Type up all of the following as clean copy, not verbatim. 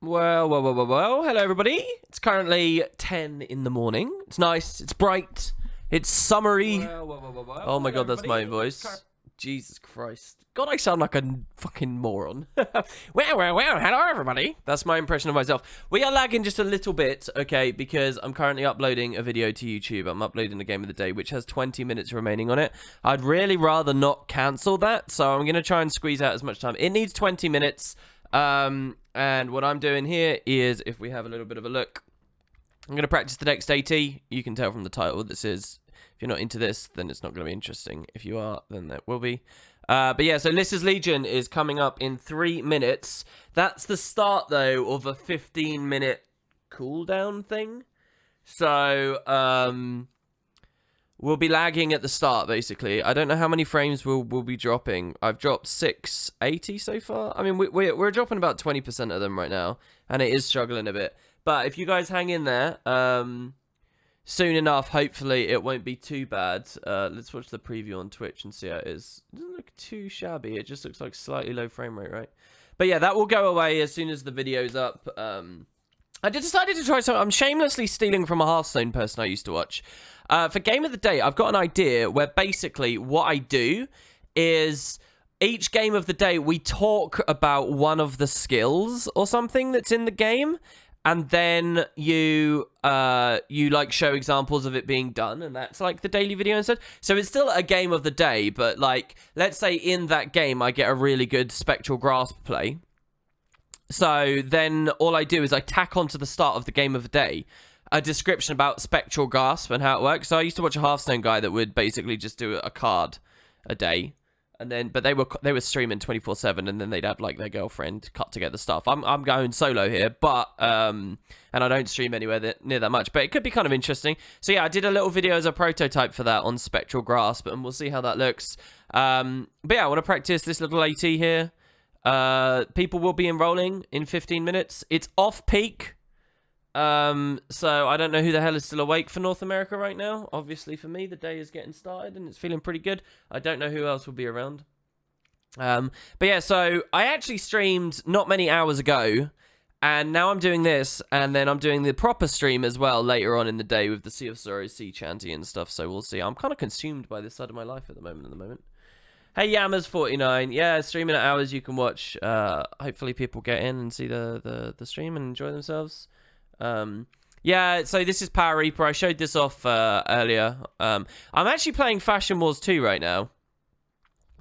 Well. Hello, everybody. It's currently 10 in the morning. It's nice. It's bright. It's summery. Oh my God, that's my voice. Jesus Christ. God, I sound like a fucking moron. Well. Hello, everybody. That's my impression of myself. We are lagging just a little bit, okay, because I'm currently uploading a video to YouTube. I'm uploading the game of the day, which has 20 minutes remaining on it. I'd really rather not cancel that, so I'm going to try and squeeze out as much time. It needs 20 minutes. And what I'm doing here is, if we have a little bit of a look, I'm going to practice the next AT. You can tell from the title what this is. If you're not into this, then it's not going to be interesting. If you are, then it will be. But yeah, so Lys's Legion is coming up in 3 minutes. That's the start, though, of a 15-minute cooldown thing. So, we'll be lagging at the start, basically. I don't know how many frames we'll be dropping. I've dropped 680 so far. I mean, we're dropping about 20% of them right now, and it is struggling a bit. But if you guys hang in there, soon enough, hopefully, it won't be too bad. Let's watch the preview on Twitch and see how it is. It doesn't look too shabby. It just looks like slightly low frame rate, right? But yeah, that will go away as soon as the video's up. I decided to try something. I'm shamelessly stealing from a Hearthstone person I used to watch. For Game of the Day, I've got an idea where basically what I do is each game of the day, we talk about one of the skills or something that's in the game. And then you like show examples of it being done, and that's like the daily video instead. So it's still a game of the day, but like, let's say in that game I get a really good Spectral Grasp play. So then all I do is I tack onto the start of the game of the day a description about Spectral Grasp and how it works. So I used to watch a Hearthstone guy that would basically just do a card a day. And then, but they were streaming 24/7, and then they'd have like their girlfriend cut together stuff. I'm going solo here, but and I don't stream anywhere near that much, but it could be kind of interesting. So yeah, I did a little video as a prototype for that on Spectral Grasp, and we'll see how that looks. But yeah, I want to practice this little AT here. People will be enrolling in 15 minutes. It's Offpeak. So I don't know who the hell is still awake for North America right now. Obviously for me, the day is getting started and it's feeling pretty good. I don't know who else will be around. But yeah, so I actually streamed not many hours ago, and now I'm doing this, and then I'm doing the proper stream as well later on in the day with the Sea of Sorrows, Sea Chanty and stuff. So we'll see. I'm kind of consumed by this side of my life at the moment. Hey, Yammers49. Yeah, streaming at hours you can watch. Hopefully people get in and see the stream and enjoy themselves. Yeah, so this is Power Reaper. I showed this off earlier. I'm actually playing Fashion Wars 2 right now.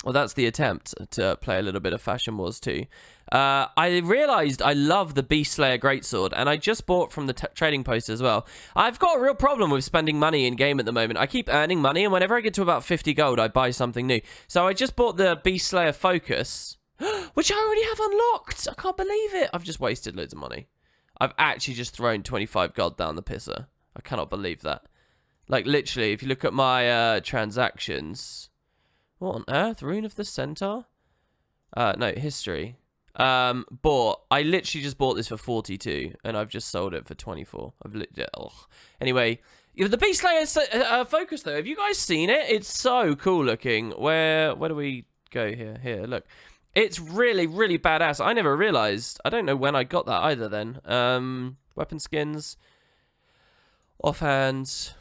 Well, that's the attempt to play a little bit of Fashion Wars 2. I realized I love the Beast Slayer Greatsword, and I just bought from the trading post as well. I've got a real problem with spending money in game at the moment. I keep earning money, and whenever I get to about 50 gold, I buy something new. So I just bought the Beast Slayer Focus, which I already have unlocked. I can't believe it. I've just wasted loads of money. I've actually just thrown 25 gold down the pisser. I cannot believe that. Like, literally, if you look at my transactions... What on earth? Rune of the Centaur? No, history. I literally just bought this for 42, and I've just sold it for 24. Anyway, the Beast Slayer Focus, though. Have you guys seen it? It's so cool looking. Where do we go here? Here, look. It's really, really badass. I never realized. I don't know when I got that either then. Weapon skins. Offhand.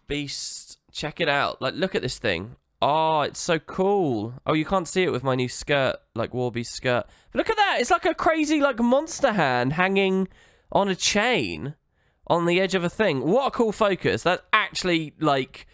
Beast. Check it out. Like, look at this thing. Oh, it's so cool. Oh, you can't see it with my new skirt. Like, Warby's skirt. But look at that. It's like a crazy, like, monster hand hanging on a chain on the edge of a thing. What a cool focus. That's actually, like,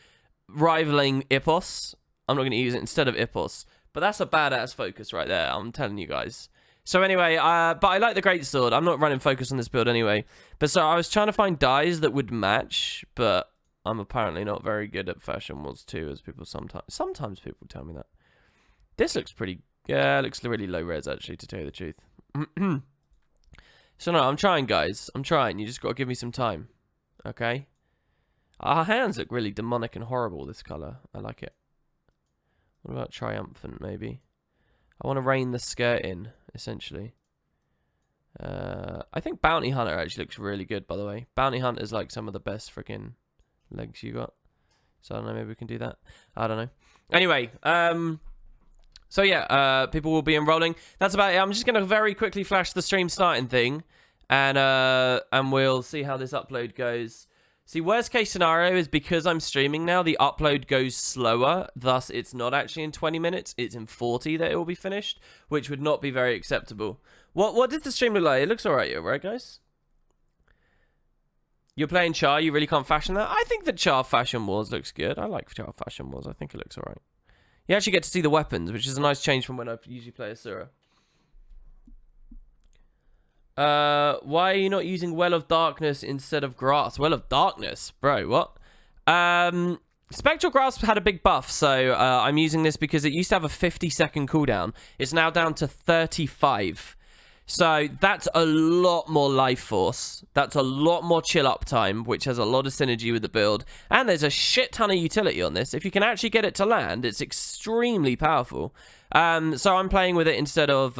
rivaling Ippos. I'm not going to use it instead of Ippos. But that's a badass focus right there, I'm telling you guys. So anyway, but I like the Greatsword. I'm not running focus on this build anyway. But so I was trying to find dyes that would match, but I'm apparently not very good at Fashion Wars 2, as people sometimes people tell me that. This looks pretty, yeah, it looks really low res actually, to tell you the truth. So no, I'm trying, guys. I'm trying. You just got to give me some time, okay? Our hands look really demonic and horrible, this color. I like it. What about triumphant, maybe? I want to rein the skirt in, essentially. I think Bounty Hunter actually looks really good, by the way. Bounty Hunter is like some of the best freaking legs you got. So I don't know, maybe we can do that. I don't know. Anyway, so yeah, people will be enrolling. That's about it. I'm just going to very quickly flash the stream starting thing. and we'll see how this upload goes. See, worst case scenario is because I'm streaming now, the upload goes slower. Thus, it's not actually in 20 minutes. It's in 40 that it will be finished, which would not be very acceptable. What does the stream look like? It looks all right, guys? You're playing Char. You really can't fashion that? I think that Char Fashion Wars looks good. I like Char Fashion Wars. I think it looks all right. You actually get to see the weapons, which is a nice change from when I usually play Asura. Why are you not using Well of Darkness instead of Grasp? Well of Darkness? Bro, what? Spectral Grasp had a big buff, so I'm using this because it used to have a 50-second cooldown. It's now down to 35. So that's a lot more life force. That's a lot more chill uptime, which has a lot of synergy with the build. And there's a shit ton of utility on this. If you can actually get it to land, it's extremely powerful. So I'm playing with it instead of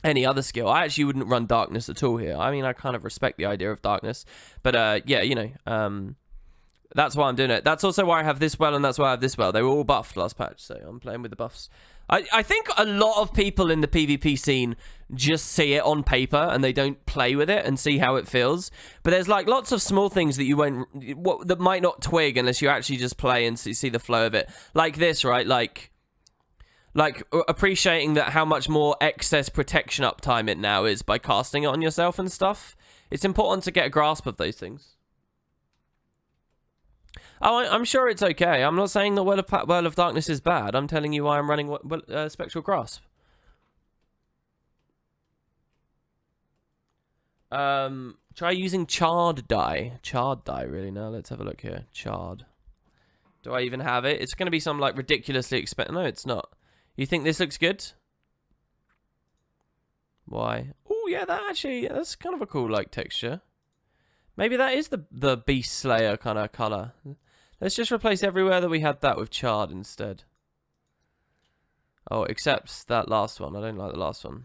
any other skill. I actually wouldn't run Darkness at all here. I mean, I kind of respect the idea of Darkness. But yeah, you know, that's why I'm doing it. That's also why I have this well, and that's why I have this well. They were all buffed last patch, so I'm playing with the buffs. I think a lot of people in the PvP scene just see it on paper and they don't play with it and see how it feels. But there's like lots of small things that you won't, that might not twig unless you actually just play and see the flow of it. Like this, right? Like appreciating that how much more excess protection uptime it now is by casting it on yourself and stuff. It's important to get a grasp of those things. Oh, I'm sure it's okay. I'm not saying that Well of Darkness is bad. I'm telling you why I'm running Spectral Grasp. Try using Charred Dye. Charred Dye, really? Now let's have a look here. Charred. Do I even have it? It's going to be some like ridiculously expensive. No, it's not. You think this looks good? Why? Oh, yeah, that's kind of a cool like texture. Maybe that is the Beast Slayer kind of color. Let's just replace everywhere that we had that with Charred instead. Oh, except that last one. I don't like the last one.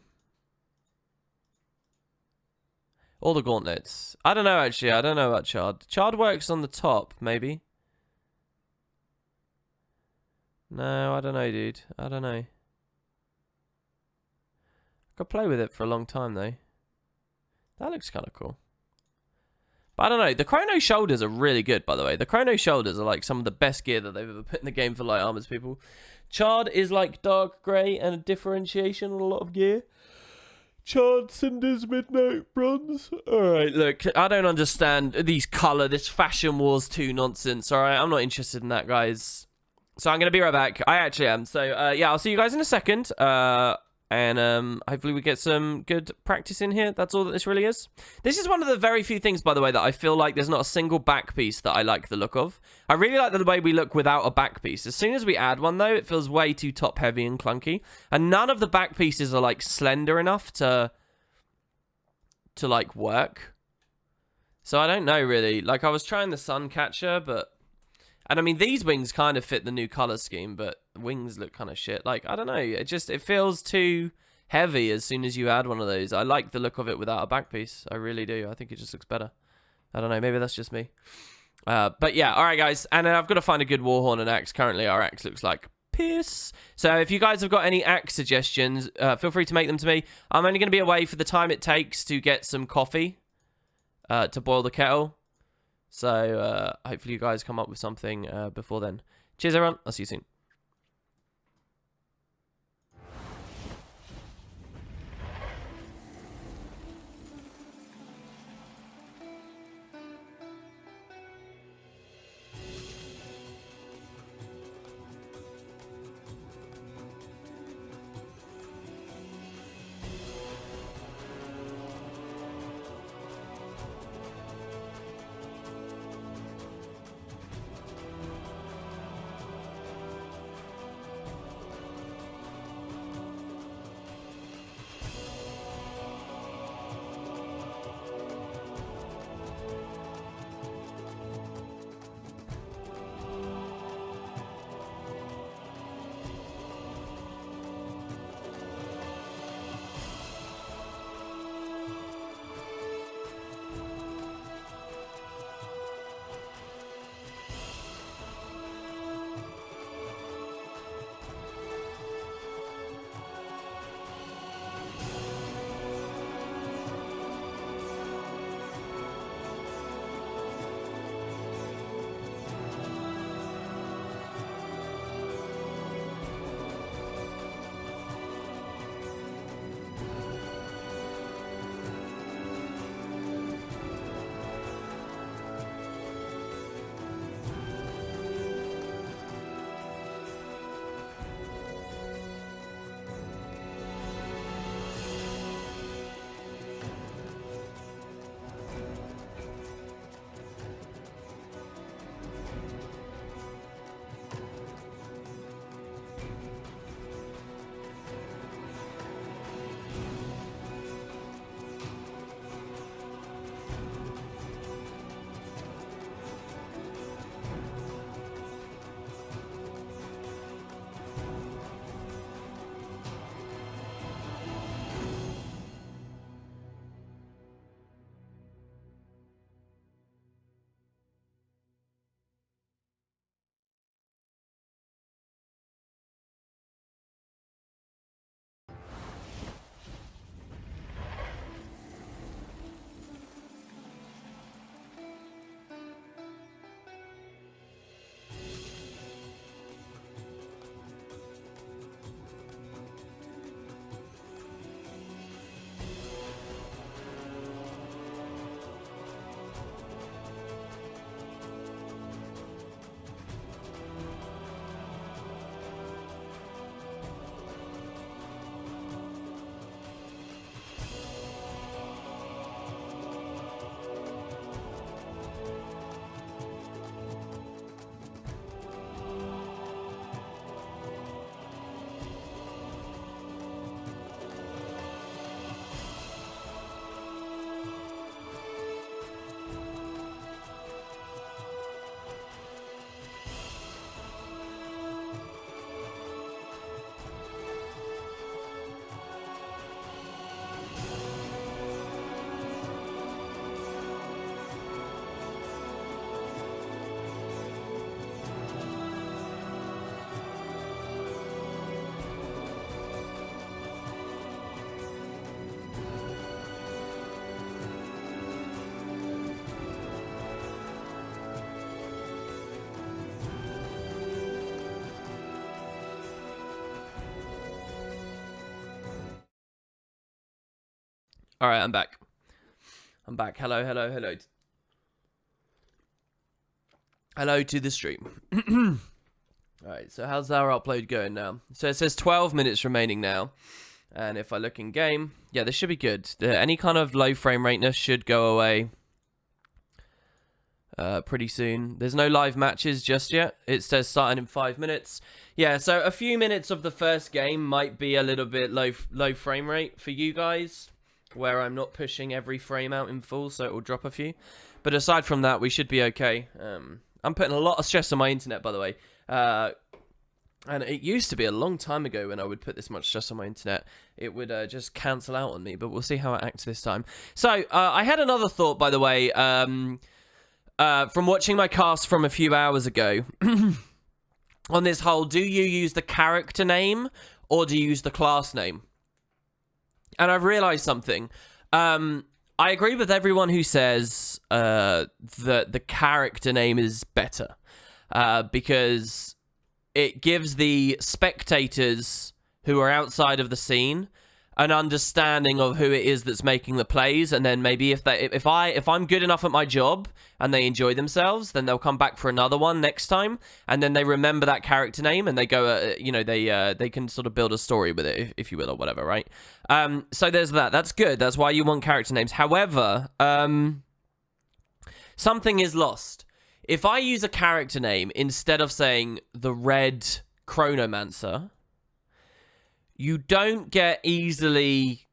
All the gauntlets. I don't know, actually. I don't know about Charred. Charred works on the top, maybe. No, I don't know, dude. I don't know. I could play with it for a long time, though. That looks kind of cool. But I don't know. The Chrono Shoulders are really good, by the way. The Chrono Shoulders are like some of the best gear that they've ever put in the game for light armors, people. Charred is like dark grey and a differentiation on a lot of gear. Charred Cinders, Midnight Bronze. Alright, look. I don't understand this Fashion Wars 2 nonsense, alright? I'm not interested in that, guys. So I'm going to be right back. I actually am. So, yeah, I'll see you guys in a second. And hopefully we get some good practice in here. That's all that this really is. This is one of the very few things, by the way, that I feel like there's not a single back piece that I like the look of. I really like the way we look without a back piece. As soon as we add one, though, it feels way too top-heavy and clunky. And none of the back pieces are, like, slender enough to like, work. So I don't know, really. Like, I was trying the Sun Catcher, but... And, I mean, these wings kind of fit the new color scheme, but wings look kind of shit. Like, I don't know. It feels too heavy as soon as you add one of those. I like the look of it without a back piece. I really do. I think it just looks better. I don't know. Maybe that's just me. But, yeah. All right, guys. And I've got to find a good Warhorn and axe. Currently, our axe looks like piss. So, if you guys have got any axe suggestions, feel free to make them to me. I'm only going to be away for the time it takes to get some coffee to boil the kettle. So, hopefully you guys come up with something before then. Cheers, everyone. I'll see you soon. All right, I'm back. I'm back. Hello, hello, hello. Hello to the stream. All right, so how's our upload going now? So it says 12 minutes remaining now. And if I look in game, yeah, this should be good. Any kind of low frame rateness should go away pretty soon. There's no live matches just yet. It says starting in 5 minutes. Yeah, so a few minutes of the first game might be a little bit low frame rate for you guys, where I'm not pushing every frame out in full, so it will drop a few. But aside from that, we should be okay. I'm putting a lot of stress on my internet, by the way. And it used to be a long time ago when I would put this much stress on my internet. It would just cancel out on me, but we'll see how it acts this time. So, I had another thought, by the way, from watching my cast from a few hours ago. On this whole, do you use the character name or do you use the class name? And I've realized something. I agree with everyone who says that the character name is better. Because it gives the spectators who are outside of the scene an understanding of who it is that's making the plays, and then maybe if I'm good enough at my job and they enjoy themselves, then they'll come back for another one next time, and then they remember that character name and they go, they can sort of build a story with it, if you will, or whatever, right? So there's that. That's good. That's why you want character names. However, something is lost. If I use a character name instead of saying the Red Chronomancer, you don't get easily...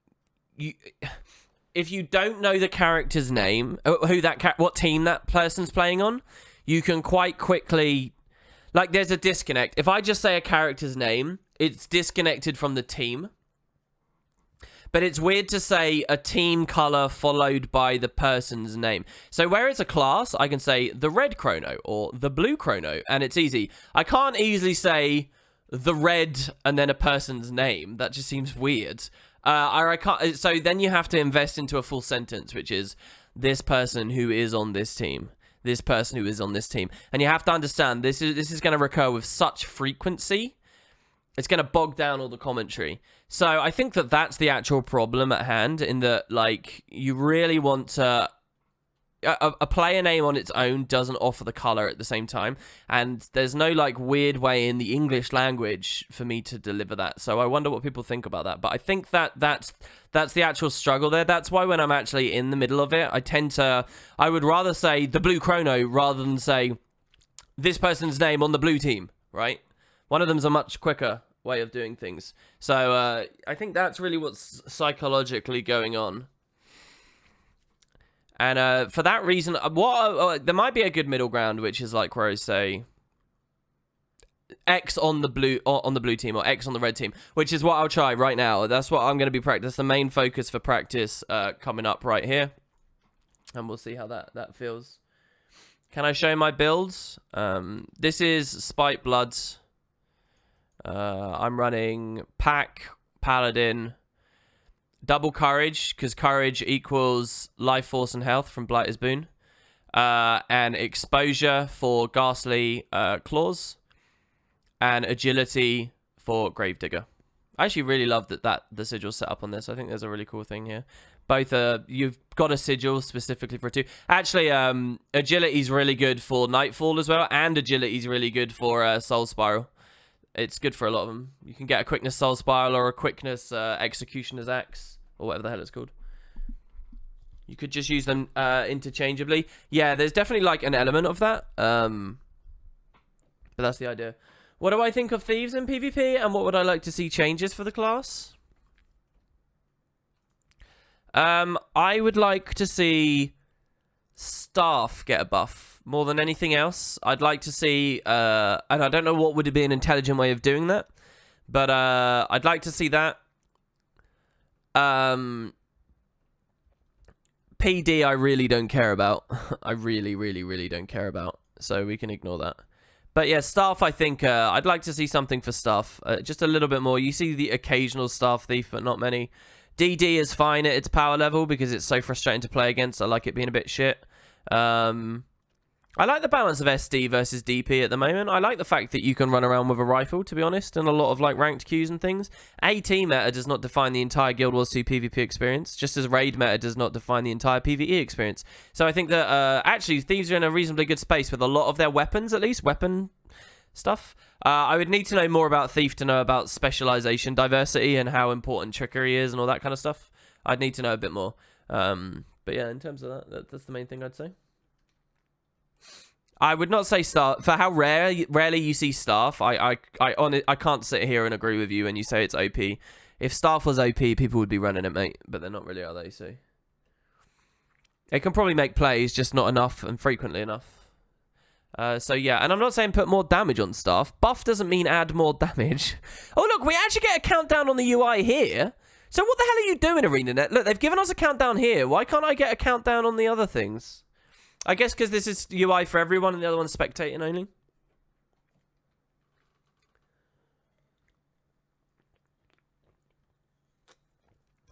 if you don't know the character's name, what team that person's playing on, you can quite quickly... Like, there's a disconnect. If I just say a character's name, it's disconnected from the team. But it's weird to say a team color followed by the person's name. So where it's a class, I can say the red chrono or the blue chrono, and it's easy. I can't easily say the red and then a person's name. That just seems weird. I can't, so then you have to invest into a full sentence, which is this person who is on this team. This person who is on this team. And you have to understand, this is going to recur with such frequency. It's going to bog down all the commentary. So I think that that's the actual problem at hand, in that, like, you really want to... A player name on its own doesn't offer the color at the same time, and there's no, like, weird way in the English language for me to deliver that. So I wonder what people think about that. But I think that's the actual struggle there. That's why when I'm actually in the middle of it, I would rather say the blue chrono rather than say this person's name on the blue team, right? One of them's a much quicker way of doing things. So I think that's really what's psychologically going on. And for that reason, there might be a good middle ground, which is like where I say X on the blue team or X on the red team, which is what I'll try right now. That's what I'm going to be practicing. The main focus for practice coming up right here, and we'll see how that feels. Can I show my builds? This is Spite Blood. I'm running Pack, Paladin, double Courage, because Courage equals Life Force and Health from Blighter's Boon, and Exposure for Ghastly Claws, and Agility for Gravedigger. I actually really love that the sigil set up on this. I think there's a really cool thing here. Both you've got a sigil specifically for 2. Actually, Agility's really good for Nightfall as well, and Agility's really good for Soul Spiral. It's good for a lot of them. You can get a quickness Soul Spiral or a quickness Executioner's Axe, or whatever the hell it's called. You could just use them interchangeably. Yeah, there's definitely like an element of that. But that's the idea. What do I think of Thieves in PvP, and what would I like to see changes for the class? I would like to see Staff get a buff. More than anything else, I'd like to see, and I don't know what would be an intelligent way of doing that, but I'd like to see that. PD, I really don't care about. I really, really, really don't care about, so we can ignore that. But yeah, Staff, I think, I'd like to see something for Staff. Just a little bit more. You see the occasional Staff Thief, but not many. DD is fine at its power level because it's so frustrating to play against. I like it being a bit shit. I like the balance of SD versus DP at the moment. I like the fact that you can run around with a rifle, to be honest, and a lot of like ranked queues and things. AT meta does not define the entire Guild Wars 2 PvP experience, just as raid meta does not define the entire PvE experience. So I think that actually Thieves are in a reasonably good space with a lot of their weapons, at least weapon stuff. I would need to know more about Thief to know about specialization diversity and how important trickery is and all that kind of stuff. I'd need to know a bit more. But yeah, in terms of that's the main thing I'd say. I would not say staff for how rarely you see staff. I can't sit here and agree with you when you say it's OP. If staff was OP, people would be running it, mate. But they're not really, are they? So it can probably make plays, just not enough and frequently enough. So yeah, and I'm not saying put more damage on staff. Buff doesn't mean add more damage. Oh look, we actually get a countdown on the UI here. So what the hell are you doing, ArenaNet? Look, they've given us a countdown here. Why can't I get a countdown on the other things? I guess because this is UI for everyone and the other one's spectating only.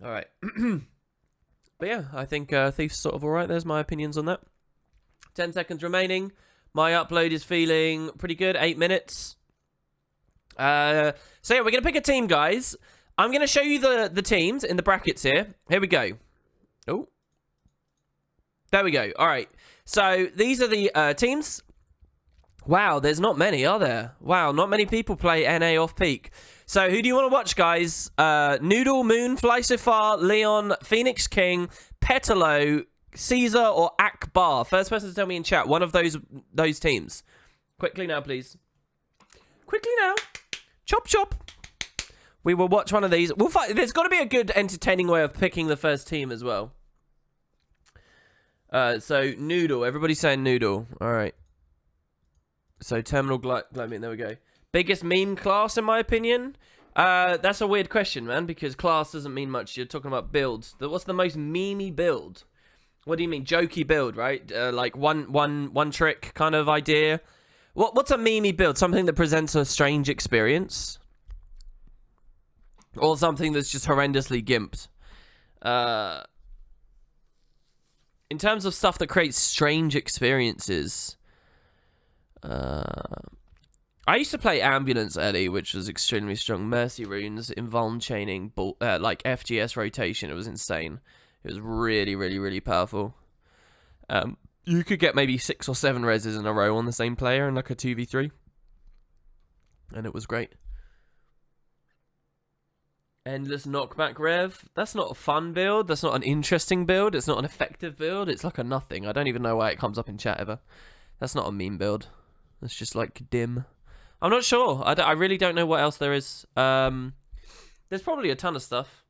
Alright. But yeah, I think Thief's sort of alright. There's my opinions on that. 10 seconds remaining. My upload is feeling pretty good. 8 minutes. So yeah, we're going to pick a team, guys. I'm going to show you the teams in the brackets here. Here we go. Oh. There we go. Alright. So, these are the teams. Wow, there's not many, are there? Wow, not many people play NA Offpeak. So, who do you want to watch, guys? Noodle, Moon, Fly So Far, Leon, Phoenix King, Petalo, Caesar, or Akbar? First person to tell me in chat one of those teams. Quickly now, please. Quickly now. Chop, chop. We will watch one of these. We'll fight. There's got to be a good, entertaining way of picking the first team as well. So, Noodle. Everybody's saying Noodle. Alright. So, Terminal Gloaming. There we go. Biggest meme class, in my opinion? That's a weird question, man, because class doesn't mean much. You're talking about builds. What's the most memey build? What do you mean? Jokey build, right? Like one trick kind of idea? What's a memey build? Something that presents a strange experience? Or something that's just horrendously gimped? In terms of stuff that creates strange experiences, I used to play Ambulance Ellie, which was extremely strong. Mercy Runes, Invuln Chaining, like FGS rotation. It was insane. It was really, really, really powerful. You could get maybe 6 or 7 reses in a row on the same player in like a 2v3. And it was great. Endless Knockback Rev. That's not a fun build. That's not an interesting build. It's not an effective build. It's like a nothing. I don't even know why it comes up in chat ever. That's not a meme build. That's just like dim. I'm not sure. I really don't know what else there is. There's probably a ton of stuff.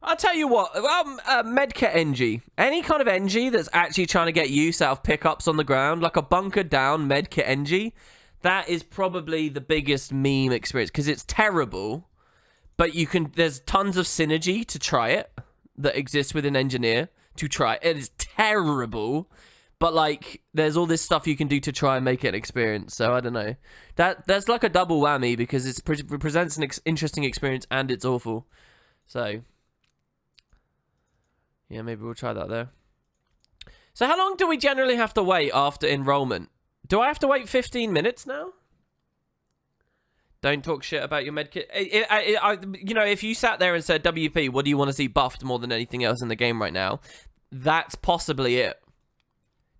I'll tell you what. Medkit NG. Any kind of NG that's actually trying to get use out of pickups on the ground, like a bunker down Medkit NG, that is probably the biggest meme experience because it's terrible. But there's tons of synergy to try it that exists within Engineer to try it. It is terrible, but like there's all this stuff you can do to try and make it an experience. So I don't know. That's like a double whammy because it presents an interesting experience and it's awful. So yeah, maybe we'll try that there. So how long do we generally have to wait after enrollment? Do I have to wait 15 minutes now? Don't talk shit about your medkit. You know, if you sat there and said, WP, what do you want to see buffed more than anything else in the game right now? That's possibly it.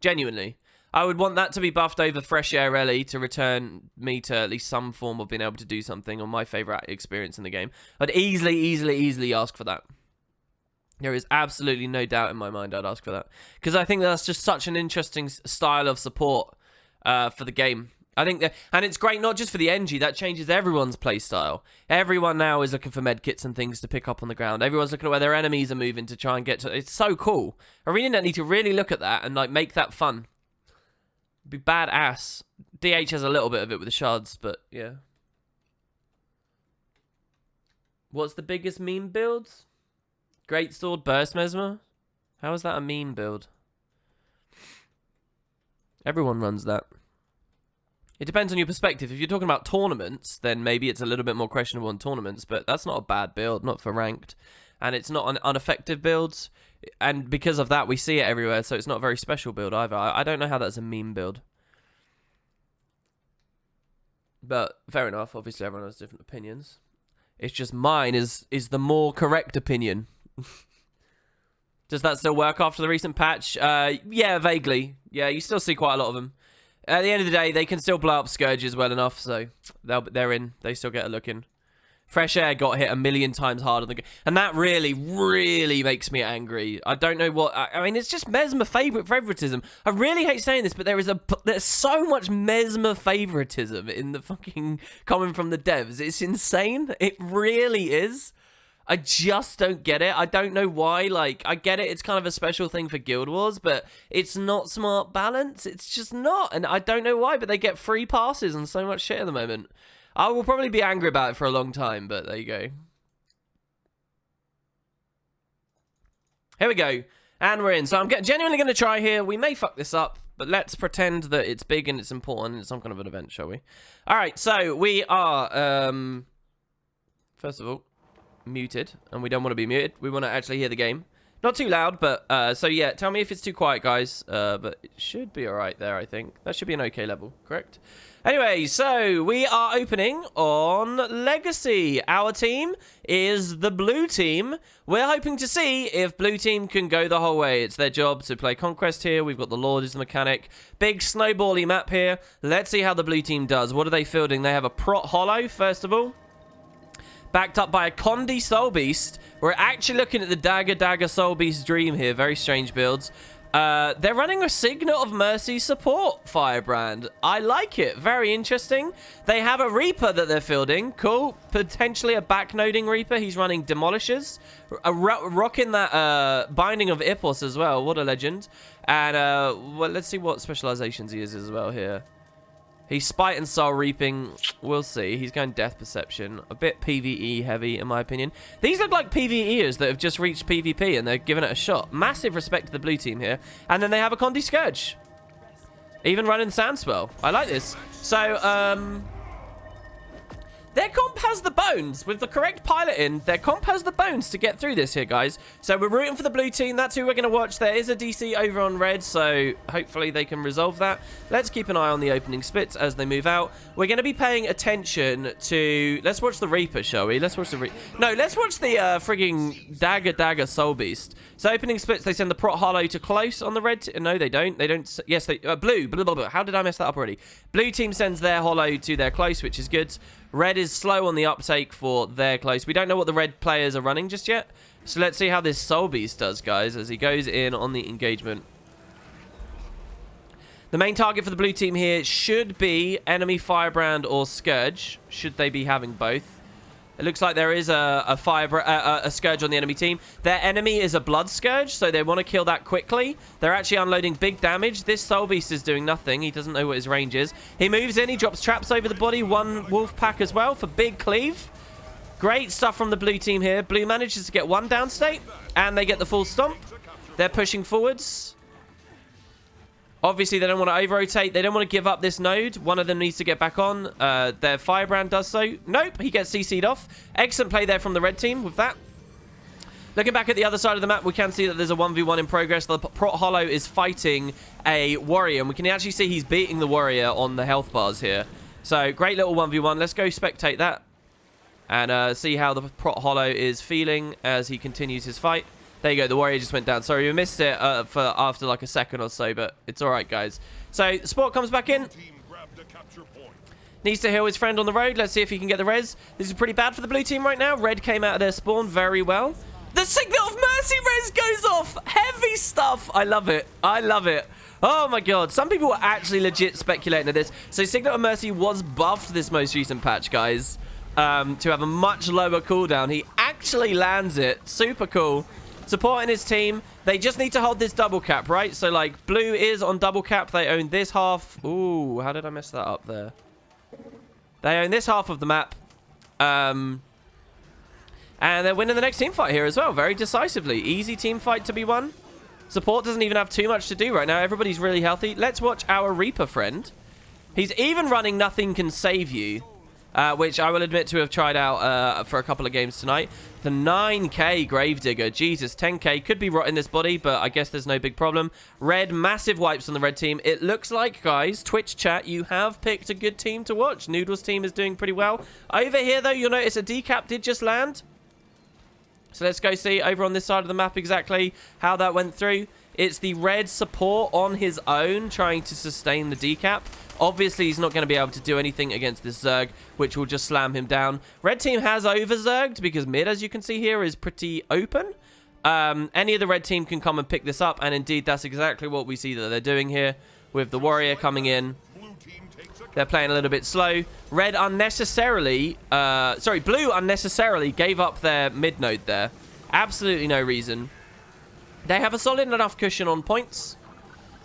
Genuinely. I would want that to be buffed over Fresh Air Ellie to return me to at least some form of being able to do something on my favourite experience in the game. I'd easily ask for that. There is absolutely no doubt in my mind I'd ask for that. Because I think that's just such an interesting style of support for the game. I think that, and it's great not just for the NG, that changes everyone's playstyle. Everyone now is looking for medkits and things to pick up on the ground. Everyone's looking at where their enemies are moving to try and get to. It's so cool. ArenaNet need to really look at that and like make that fun. Be badass. DH has a little bit of it with the shards, but yeah. What's the biggest meme builds? Great Sword Burst Mesmer? How is that a meme build? Everyone runs that. It depends on your perspective. If you're talking about tournaments, then maybe it's a little bit more questionable in tournaments, but that's not a bad build, not for ranked. And it's not an ineffective build. And because of that, we see it everywhere, so it's not a very special build either. I don't know how that's a meme build. But fair enough. Obviously, everyone has different opinions. It's just mine is the more correct opinion. Does that still work after the recent patch? Yeah, vaguely. Yeah, you still see quite a lot of them. At the end of the day, they can still blow up Scourges well enough, so they're in. They still get a look in. Fresh Air got hit 1,000,000 times harder than... And that really, really makes me angry. I don't know what... I mean, it's just Mesmer favoritism. I really hate saying this, but there's so much Mesmer favoritism in the fucking... coming from the devs. It's insane. It really is. I just don't get it. I don't know why. Like, I get it. It's kind of a special thing for Guild Wars, but it's not smart balance. It's just not. And I don't know why, but they get free passes and so much shit at the moment. I will probably be angry about it for a long time, but there you go. Here we go. And we're in. So I'm genuinely going to try here. We may fuck this up, but let's pretend that it's big and it's important and it's some kind of an event, shall we? All right, so we are, first of all, muted. And we don't want to be muted. We want to actually hear the game. Not too loud, but, so yeah, tell me if it's too quiet, guys. But it should be all right there, I think. That should be an okay level, correct? Anyway, so we are opening on Legacy. Our team is the blue team. We're hoping to see if blue team can go the whole way. It's their job to play Conquest here. We've got the Lord as the mechanic. Big snowbally map here. Let's see how the blue team does. What are they fielding? They have a Prot Hollow, first of all. Backed up by a Condi Soul Beast. We're actually looking at the Dagger Soul Beast Dream here. Very strange builds. They're running a Signet of Mercy support firebrand. I like it. Very interesting. They have a Reaper that they're fielding. Cool. Potentially a backnoding Reaper. He's running Demolishers. Rocking that Binding of Ipos as well. What a legend. And well, let's see what specializations he is as well here. He's Spite and Soul Reaping. We'll see. He's going Death Perception. A bit PvE heavy, in my opinion. These look like PvEers that have just reached PvP and they're giving it a shot. Massive respect to the blue team here. And then they have a Condi Scourge. Even running Sandspell. I like this. So, their comp has the bones. With the correct pilot in, their comp has the bones to get through this here, guys. So we're rooting for the blue team. That's who we're going to watch. There is a DC over on red, so hopefully they can resolve that. Let's keep an eye on the opening splits as they move out. We're going to be paying attention to... Let's watch the Reaper, shall we? Let's watch the... No, let's watch the frigging Dagger Soul Beast. So opening splits, they send the Prot Hollow to close on the red... No, they don't. They don't... Yes, they... Blue. Blah, blah, blah. How did I mess that up already? Blue team sends their Hollow to their close, which is good. Red is slow on the uptake for their close. We don't know what the red players are running just yet. So let's see how this Soul Beast does, guys, as he goes in on the engagement. The main target for the blue team here should be enemy Firebrand or Scourge, should they be having both. It looks like there is a Scourge on the enemy team. Their enemy is a Blood Scourge, so they want to kill that quickly. They're actually unloading big damage. This Soul Beast is doing nothing. He doesn't know what his range is. He moves in. He drops traps over the body. One Wolf Pack as well for big cleave. Great stuff from the blue team here. Blue manages to get one down state, and they get the full stomp. They're pushing forwards. Obviously, they don't want to over-rotate. They don't want to give up this node. One of them needs to get back on. Their Firebrand does so. Nope, he gets CC'd off. Excellent play there from the red team with that. Looking back at the other side of the map, we can see that there's a 1v1 in progress. The Prot Hollow is fighting a warrior, and we can actually see he's beating the warrior on the health bars here. So, great little 1v1. Let's go spectate that and see how the Prot Hollow is feeling as he continues his fight. There you go, the warrior just went down. Sorry, we missed it for after like a second or so, but it's all right, guys. So, Sport comes back in. Needs to heal his friend on the road. Let's see if he can get the res. This is pretty bad for the blue team right now. Red came out of their spawn very well. The Signet of Mercy res goes off. Heavy stuff. I love it. I love it. Oh, my God. Some people were actually legit speculating at this. So, Signet of Mercy was buffed this most recent patch, guys, to have a much lower cooldown. He actually lands it. Super cool. Supporting his team. They just need to hold this double cap, right? So, like, blue is on double cap. They own this half. Ooh, how did I mess that up there? They own this half of the map. And they're winning the next team fight here as well. Very decisively. Easy team fight to be won. Support doesn't even have too much to do right now. Everybody's really healthy. Let's watch our Reaper friend. He's even running Nothing Can Save You. which I will admit to have tried out for a couple of games tonight. The 9k Gravedigger. Jesus, 10k. Could be rotting this body, but I guess there's no big problem. Red, massive wipes on the red team. It looks like, guys, Twitch chat, you have picked a good team to watch. Noodle's team is doing pretty well. Over here, though, you'll notice a decap did just land. So let's go see over on this side of the map exactly how that went through. It's the red support on his own trying to sustain the decap. Obviously, he's not going to be able to do anything against this Zerg, which will just slam him down. Red team has over-Zerged because mid, as you can see here, is pretty open. Any of the red team can come and pick this up, and indeed, that's exactly what we see that they're doing here with the warrior coming in. They're playing a little bit slow. Red unnecessarily... Blue unnecessarily gave up their mid node there. Absolutely no reason. They have a solid enough cushion on points.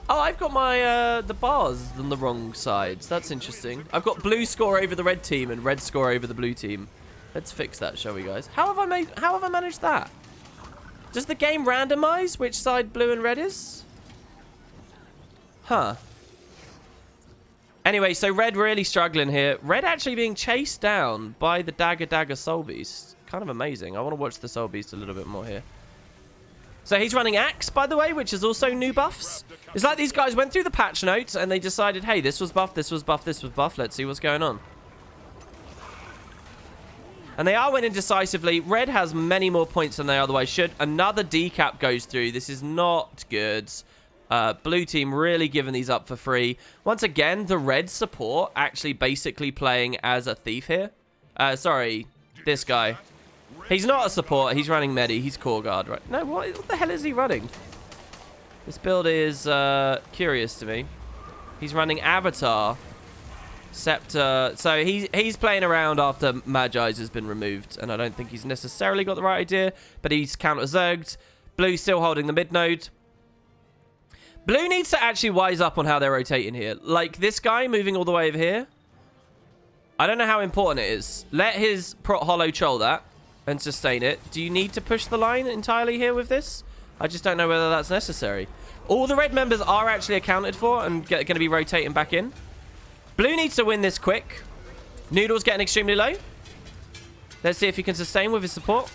Oh, I've got my the bars on the wrong sides. That's interesting. I've got blue score over the red team and red score over the blue team. Let's fix that, shall we, guys? How have I managed that? Does the game randomize which side blue and red is? Huh. Anyway, so red really struggling here. Red actually being chased down by the Dagger Soul Beast. Kind of amazing. I want to watch the Soul Beast a little bit more here. So he's running Axe, by the way, which is also new buffs. It's like these guys went through the patch notes and they decided, hey, this was buff, this was buff, this was buff. Let's see what's going on. And they are winning decisively. Red has many more points than they otherwise should. Another decap goes through. This is not good. Blue team really giving these up for free. Once again, the red support actually basically playing as a thief here. Sorry, this guy. He's not a support. He's running Medi. He's core guard, right? No, what the hell is he running? This build is curious to me. He's running Avatar, Scepter. So he's playing around after Magi's has been removed, and I don't think he's necessarily got the right idea, but he's counter-zerged. Blue still holding the mid node. Blue needs to actually wise up on how they're rotating here. Like this guy moving all the way over here. I don't know how important it is. Let his prot hollow troll that and sustain it. Do you need to push the line entirely here with this? I just don't know whether that's necessary. All the red members are actually accounted for and going to be rotating back in. Blue needs to win this quick. Noodle's getting extremely low. Let's see if he can sustain with his support.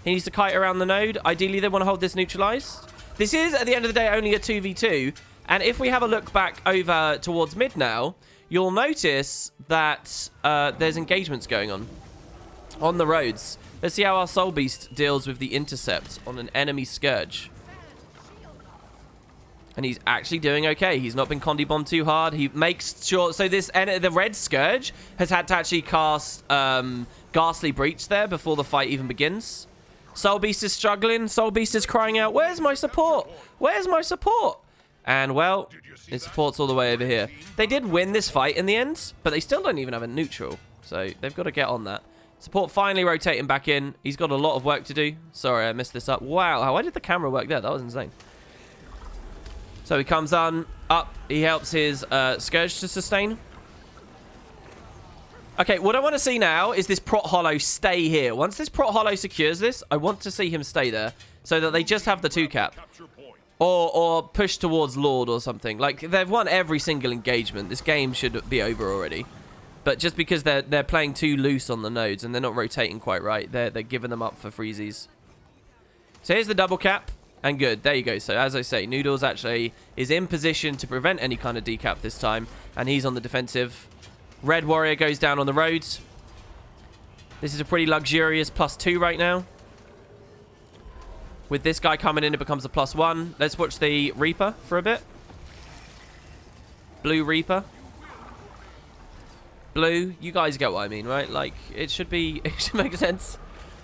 He needs to kite around the node. Ideally, they want to hold this neutralized. This is, at the end of the day, only a 2v2. And if we have a look back over towards mid now, you'll notice that there's engagements going on the roads. Let's see how our Soul Beast deals with the intercept on an enemy Scourge. And he's actually doing okay. He's not been Condi bombed too hard. He makes sure... So the red Scourge has had to actually cast Ghastly Breach there before the fight even begins. Soul Beast is struggling. Soul Beast is crying out, where's my support? Where's my support? And, well, his support's all the way over here. They did win this fight in the end, but they still don't even have a neutral. So they've got to get on that. Support finally rotating back in. He's got a lot of work to do. Sorry, I messed this up. Wow, why did the camera work there? That was insane. So he comes on, up. He helps his Scourge to sustain. Okay, what I want to see now is this Prot Hollow stay here. Once this Prot Hollow secures this, I want to see him stay there so that they just have the 2-cap. Or push towards Lord or something. Like, they've won every single engagement. This game should be over already. But just because they're playing too loose on the nodes and they're not rotating quite right, they're giving them up for freezies. So here's the double cap. And good. There you go. So as I say, Noodles actually is in position to prevent any kind of decap this time. And he's on the defensive. Red Warrior goes down on the roads. This is a pretty luxurious +2 right now. With this guy coming in, it becomes a +1. Let's watch the Reaper for a bit. Blue Reaper. Blue, you guys get what I mean, right? Like, it should make sense.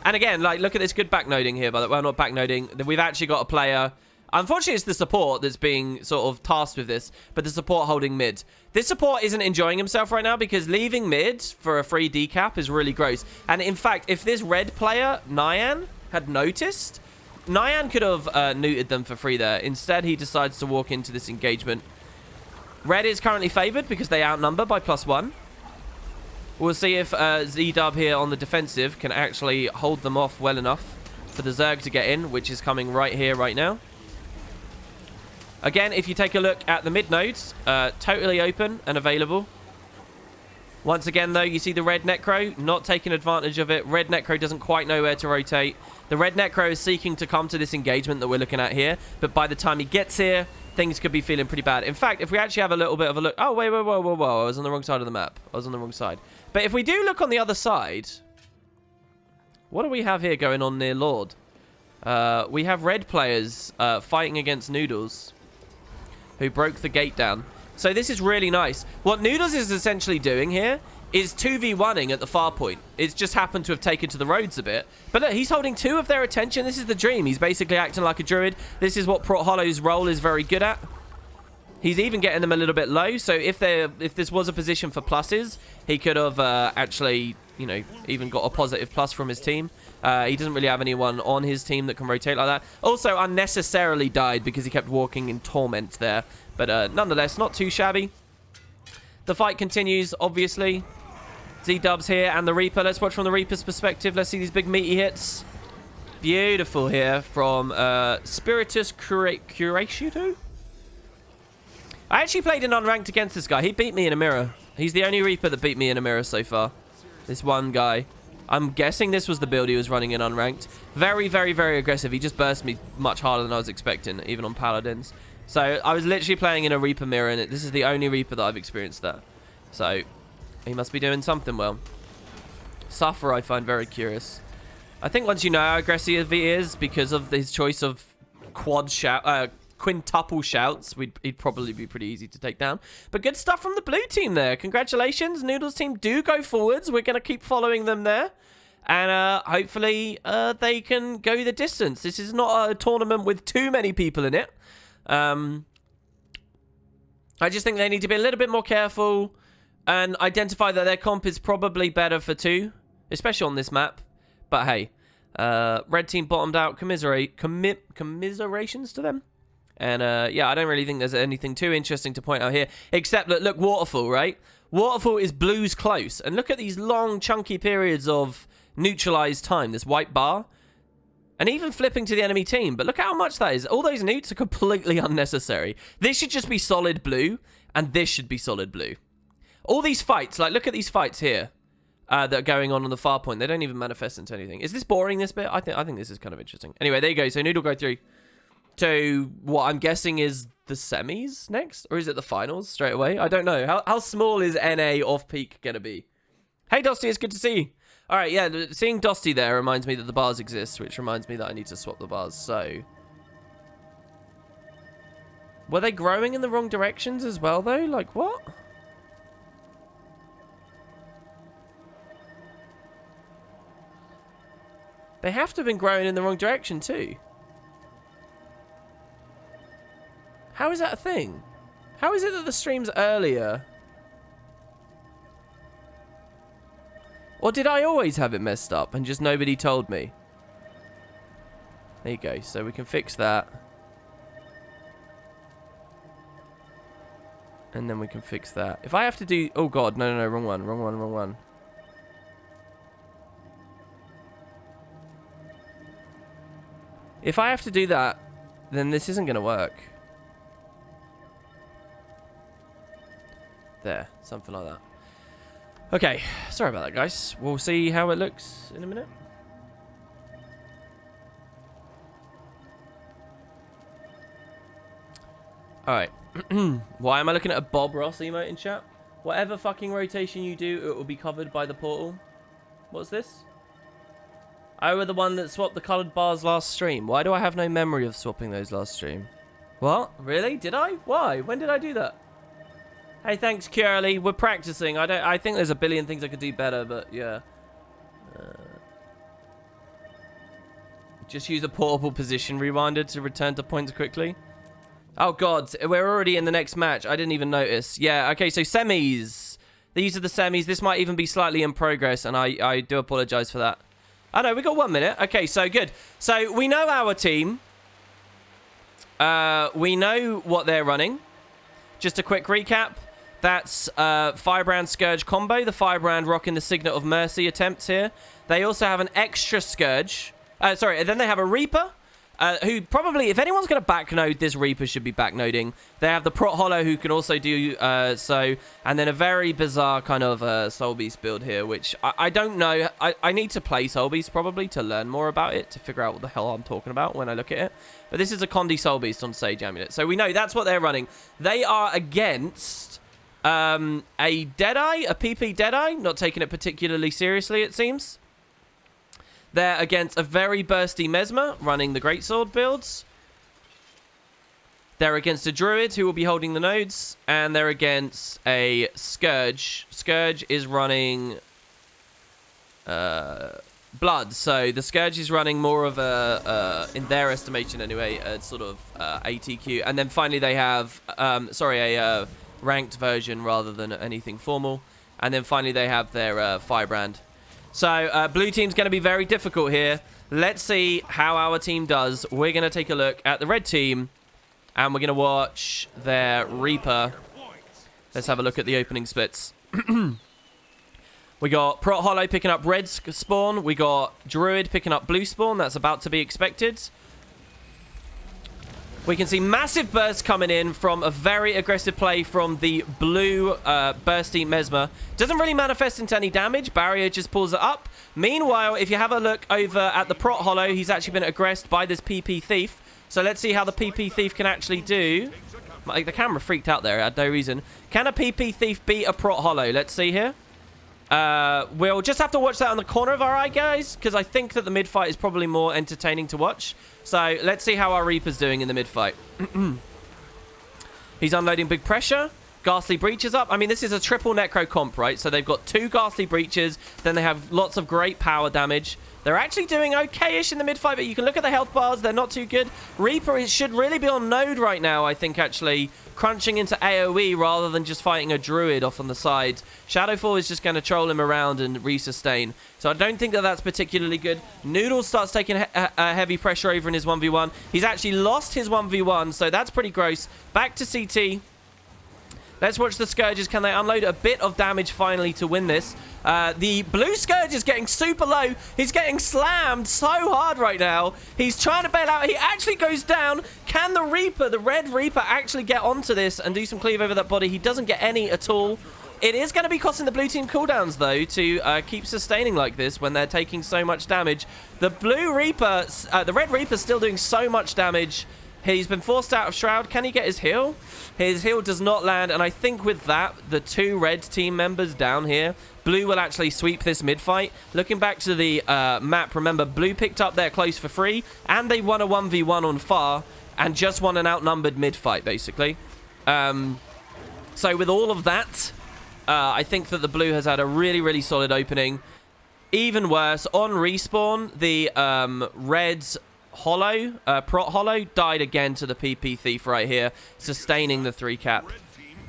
And again, like, look at this good backnoding here. Well, not backnoding. We've actually got a player. Unfortunately, it's the support that's being sort of tasked with this, but the support holding mid. This support isn't enjoying himself right now because leaving mid for a free decap is really gross. And in fact, if this red player, Nyan, had noticed, Nyan could have neutered them for free there. Instead, he decides to walk into this engagement. Red is currently favored because they outnumber by +1. We'll see if Z-Dub here on the defensive can actually hold them off well enough for the Zerg to get in, which is coming right here, right now. Again, if you take a look at the mid nodes, totally open and available. Once again, though, you see the red Necro not taking advantage of it. Red Necro doesn't quite know where to rotate. The red Necro is seeking to come to this engagement that we're looking at here. But by the time he gets here, things could be feeling pretty bad. In fact, if we actually have a little bit of a look... Oh, wait, whoa. I was on the wrong side of the map. I was on the wrong side. But if we do look on the other side... What do we have here going on near Lord? We have red players fighting against Noodles, who broke the gate down. So this is really nice. What Noodles is essentially doing here is 2v1ing at the far point. It's just happened to have taken to the roads a bit. But look, he's holding 2 of their attention. This is the dream. He's basically acting like a druid. This is what Prot Hollow's role is very good at. He's even getting them a little bit low. So if this was a position for pluses, he could have actually, you know, even got a positive plus from his team. He doesn't really have anyone on his team that can rotate like that. Also, unnecessarily died because he kept walking in torment there. But nonetheless, not too shabby. The fight continues, obviously. Z-Dubs here and the Reaper. Let's watch from the Reaper's perspective. Let's see these big meaty hits. Beautiful here from Spiritus Curatio. I actually played in unranked against this guy. He beat me in a mirror. He's the only Reaper that beat me in a mirror so far. This one guy. I'm guessing this was the build he was running in unranked. Very, very, very aggressive. He just burst me much harder than I was expecting, even on Paladins. So I was literally playing in a Reaper mirror, and this is the only Reaper that I've experienced that. So he must be doing something well. Suffer, I find very curious. I think once you know how aggressive he is, because of his choice of quintuple shouts, he'd probably be pretty easy to take down. But good stuff from the blue team there. Congratulations. Noodles team do go forwards. We're going to keep following them there. And hopefully they can go the distance. This is not a tournament with too many people in it. I just think they need to be a little bit more careful and identify that their comp is probably better for 2, especially on this map. But hey, red team bottomed out. Commiserations to them. And yeah, I don't really think there's anything too interesting to point out here, except that, look, Waterfall, right? Waterfall is blues close. And look at these long, chunky periods of neutralized time, this white bar. And even flipping to the enemy team. But look how much that is. All those newts are completely unnecessary. This should just be solid blue, and this should be solid blue. All these fights, like, look at these fights here that are going on the far point. They don't even manifest into anything. Is this boring, this bit? I think this is kind of interesting. Anyway, there you go. So Noodle go through to what I'm guessing is the semis next? Or is it the finals straight away? I don't know. How small is NA Offpeak going to be? Hey, Dosty, it's good to see you. All right, yeah, seeing Dosty there reminds me that the bars exist, which reminds me that I need to swap the bars, so... Were they growing in the wrong directions as well, though? Like, what? They have to have been growing in the wrong direction, too. How is that a thing? How is it that the stream's earlier? Or did I always have it messed up and just nobody told me? There you go. So we can fix that. And then we can fix that. If I have to do... Oh, God. No. Wrong one. If I have to do that, then this isn't going to work. There. Something like that. Okay, sorry about that, guys. We'll see how it looks in a minute. Alright. Why am I looking at a Bob Ross emote in chat? Whatever fucking rotation you do, it will be covered by the portal. What's this? I were the one that swapped the coloured bars last stream. Why do I have no memory of swapping those last stream? What? Really? Did I? Why? When did I do that? Hey, thanks, Curly. We're practicing. I think there's a billion things I could do better, but yeah. Just use a portable position rewinder to return to points quickly. Oh, God. We're already in the next match. I didn't even notice. Yeah, okay, so semis. These are the semis. This might even be slightly in progress, and I do apologize for that. Oh, no, we got 1 minute. Okay, so good. So we know our team. We know what they're running. Just a quick recap. That's Firebrand Scourge combo. The Firebrand rocking the Signet of Mercy attempts here. They also have an extra Scourge. Sorry, then they have a Reaper. who probably, if anyone's going to backnode, this Reaper should be backnoding. They have the Prot Hollow, who can also do so, and then a very bizarre kind of Soul Beast build here, which I don't know. I need to play Soul Beast probably to learn more about it, to figure out what the hell I'm talking about when I look at it. But this is a Condi Soul Beast on Sage Amulet, so we know that's what they're running. They are against a Deadeye, a PP Deadeye, not taking it particularly seriously, it seems. They're against a very bursty Mesmer, running the Greatsword builds. They're against a Druid, who will be holding the nodes. And they're against a Scourge. Scourge is running Blood. So the Scourge is running more of a, in their estimation anyway, a sort of ATQ. And then finally they have, a ranked version rather than anything formal. And then finally they have their Firebrand. So, blue team's going to be very difficult here. Let's see how our team does. We're going to take a look at the red team, and we're going to watch their Reaper. Let's have a look at the opening splits. We got Prot Hollow picking up red spawn. We got Druid picking up blue spawn. That's about to be expected. We can see massive bursts coming in from a very aggressive play from the blue bursty Mesmer. Doesn't really manifest into any damage. Barrier just pulls it up. Meanwhile, if you have a look over at the Prot Hollow, he's actually been aggressed by this PP Thief. So let's see how the PP Thief can actually do. Like, the camera freaked out there. I had no reason. Can a PP Thief beat a Prot Hollow? Let's see here. We'll just have to watch that on the corner of our eye, guys, because I think that the mid-fight is probably more entertaining to watch. So let's see how our Reaper's doing in the mid-fight. He's unloading big pressure. Ghastly Breaches up. I mean, this is a triple Necro comp, right? So they've got 2 Ghastly Breaches. Then they have lots of great power damage. They're actually doing okay-ish in the mid-fight, but you can look at the health bars. They're not too good. Reaper should really be on node right now, I think, actually. Crunching into AoE rather than just fighting a Druid off on the side. Shadowfall is just going to troll him around and resustain. So I don't think that that's particularly good. Noodles starts taking heavy pressure over in his 1v1. He's actually lost his 1v1, so that's pretty gross. Back to CT. Let's watch the Scourges. Can they unload a bit of damage finally to win this? The blue Scourge is getting super low. He's getting slammed so hard right now. He's trying to bail out. He actually goes down. Can the Reaper, the red Reaper, actually get onto this and do some cleave over that body? He doesn't get any at all. It is going to be costing the blue team cooldowns, though, to keep sustaining like this when they're taking so much damage. The blue Reaper, the red Reaper's still doing so much damage. He's been forced out of Shroud. Can he get his heal? His heal does not land, and I think with that, the 2 red team members down here, blue will actually sweep this mid-fight. Looking back to the map, remember, blue picked up their close for free, and they won a 1v1 on far, and just won an outnumbered mid-fight, basically. So with all of that, I think that the blue has had a really, really solid opening. Even worse, on respawn, the reds... Prot Hollow died again to the PP Thief right here, sustaining the 3-cap.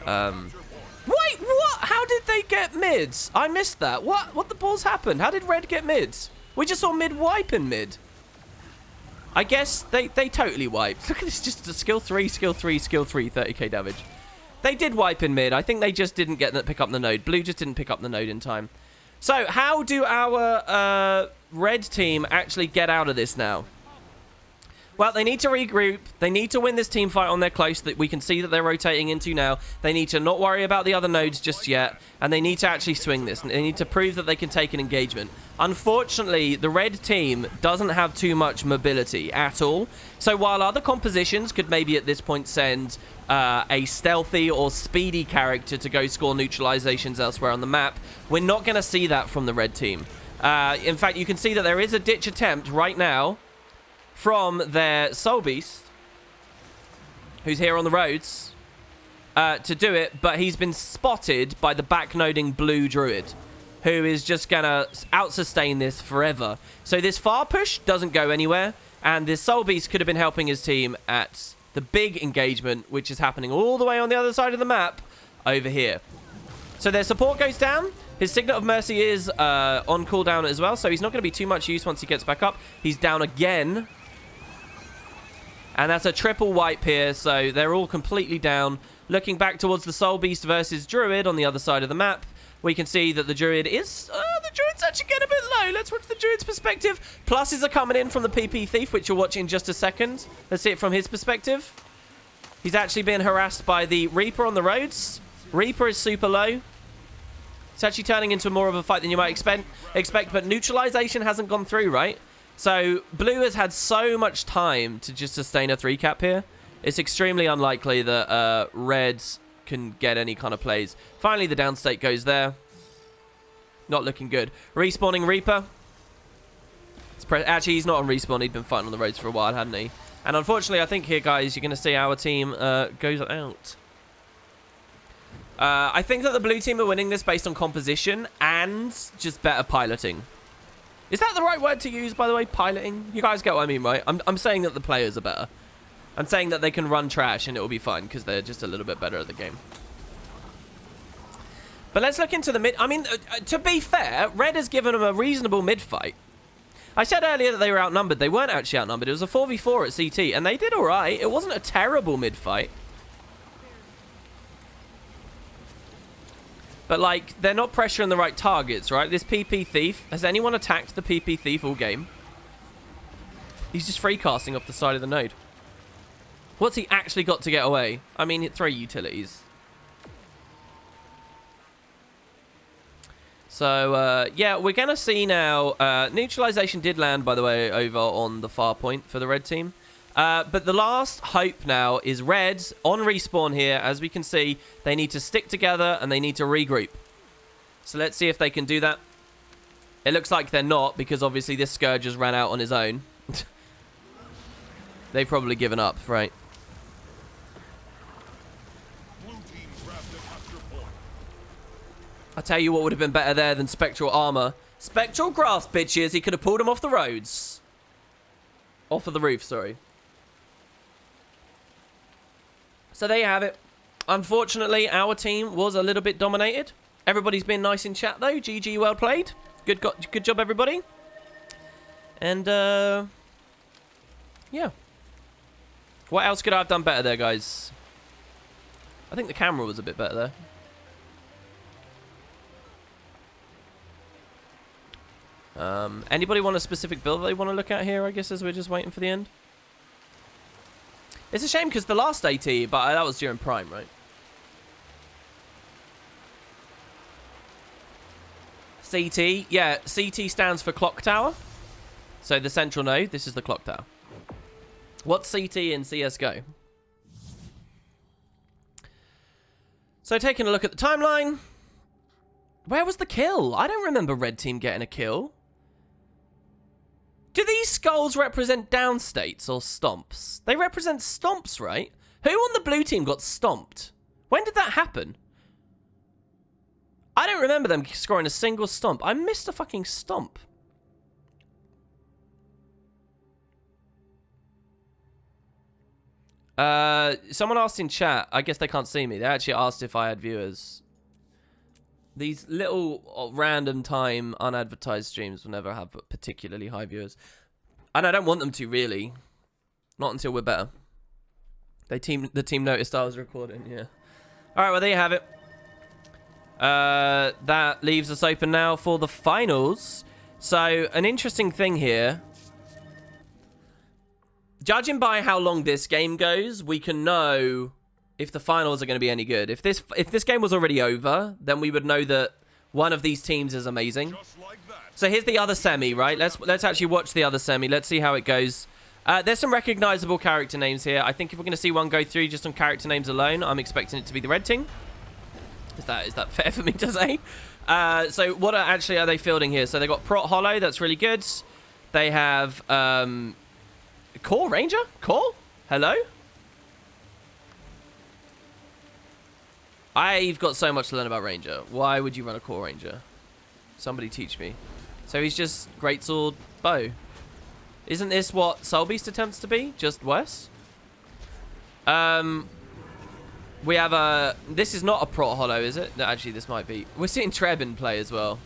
Wait, what? How did they get mids? I missed that. What the balls happened? How did red get mids? We just saw mid wipe in mid. I guess they totally wiped. Look at this, just a skill 3, 30k damage. They did wipe in mid. I think they just didn't pick up the node. Blue just didn't pick up the node in time. So how do our red team actually get out of this now? Well, they need to regroup. They need to win this team fight on their close that we can see that they're rotating into now. They need to not worry about the other nodes just yet. And they need to actually swing this. They need to prove that they can take an engagement. Unfortunately, the red team doesn't have too much mobility at all. So while other compositions could maybe at this point send a stealthy or speedy character to go score neutralizations elsewhere on the map, we're not going to see that from the red team. In fact, you can see that there is a ditch attempt right now from their Soul Beast, who's here on the roads, to do it, but he's been spotted by the backnoding blue Druid, who is just gonna out-sustain this forever. So this far push doesn't go anywhere, and this Soul Beast could have been helping his team at the big engagement, which is happening all the way on the other side of the map, over here. So their support goes down. His Signet of Mercy is on cooldown as well, so he's not going to be too much use once he gets back up. He's down again. And that's a triple wipe here, so they're all completely down. Looking back towards the Soul Beast versus Druid on the other side of the map, we can see that the Druid is Druid's actually getting a bit low. Let's watch the Druid's perspective. Pluses are coming in from the PP Thief, which you'll watch in just a second. Let's see it from his perspective. He's actually being harassed by the Reaper on the roads. Reaper is super low. It's actually turning into more of a fight than you might expect, but neutralization hasn't gone through, right? So blue has had so much time to just sustain a 3-cap here. It's extremely unlikely that reds can get any kind of plays. Finally, the downstate goes there. Not looking good. Respawning Reaper. Actually, he's not on respawn. He'd been fighting on the roads for a while, hadn't he? And unfortunately, I think here, guys, you're going to see our team goes out. I think that the blue team are winning this based on composition and just better piloting. Is that the right word to use, by the way? Piloting? You guys get what I mean, right? I'm saying that the players are better. I'm saying that they can run trash and it will be fine because they're just a little bit better at the game. But let's look into the mid. I mean, to be fair, red has given them a reasonable mid fight. I said earlier that they were outnumbered. They weren't actually outnumbered. It was a 4v4 at CT, and they did all right. It wasn't a terrible mid fight. But, like, they're not pressuring the right targets, right? This PP Thief, has anyone attacked the PP Thief all game? He's just free casting off the side of the node. What's he actually got to get away? I mean, 3 utilities. So, yeah, we're going to see now... neutralization did land, by the way, over on the far point for the red team. But the last hope now is reds on respawn here. As we can see, they need to stick together and they need to regroup. So let's see if they can do that. It looks like they're not because obviously this Scourge just ran out on his own. They've probably given up, right? I tell you what would have been better there than Spectral Armor. Spectral Grasp, bitches. He could have pulled him off the roads. Off of the roof, sorry. So there you have it. Unfortunately, our team was a little bit dominated. Everybody's been nice in chat, though. GG, well played. Good job, everybody. And, yeah. What else could I have done better there, guys? I think the camera was a bit better there. Anybody want a specific build they want to look at here, I guess, as we're just waiting for the end? It's a shame because the last AT, but that was during Prime, right? CT, yeah, CT stands for Clock Tower. So the central node, this is the Clock Tower. What's CT in CSGO? So taking a look at the timeline. Where was the kill? I don't remember red team getting a kill. Do these skulls represent downstates or stomps? They represent stomps, right? Who on the blue team got stomped? When did that happen? I don't remember them scoring a single stomp. I missed a fucking stomp. Someone asked in chat. I guess they can't see me. They actually asked if I had viewers. These little random time unadvertised streams will never have particularly high viewers. And I don't want them to, really. Not until we're better. The team noticed I was recording, yeah. Alright, well, there you have it. That leaves us open now for the finals. So, an interesting thing here. Judging by how long this game goes, we can know... if the finals are going to be any good. If this game was already over, then we would know that one of these teams is amazing. Like so here's the other semi, right? Let's actually watch the other semi. Let's see how it goes. There's some recognizable character names here. I think if we're going to see one go through just on character names alone, I'm expecting it to be the red team. Is that fair for me to say? So what actually are they fielding here? So they got Prot Hollow. That's really good. They have Core Ranger. Core. Hello. I've got so much to learn about Ranger. Why would you run a Core Ranger? Somebody teach me. So he's just Greatsword Bow. Isn't this what Soul Beast attempts to be? Just worse? We have a... This is not a Prot Hollow, is it? No, actually, this might be. We're seeing Trebin play as well.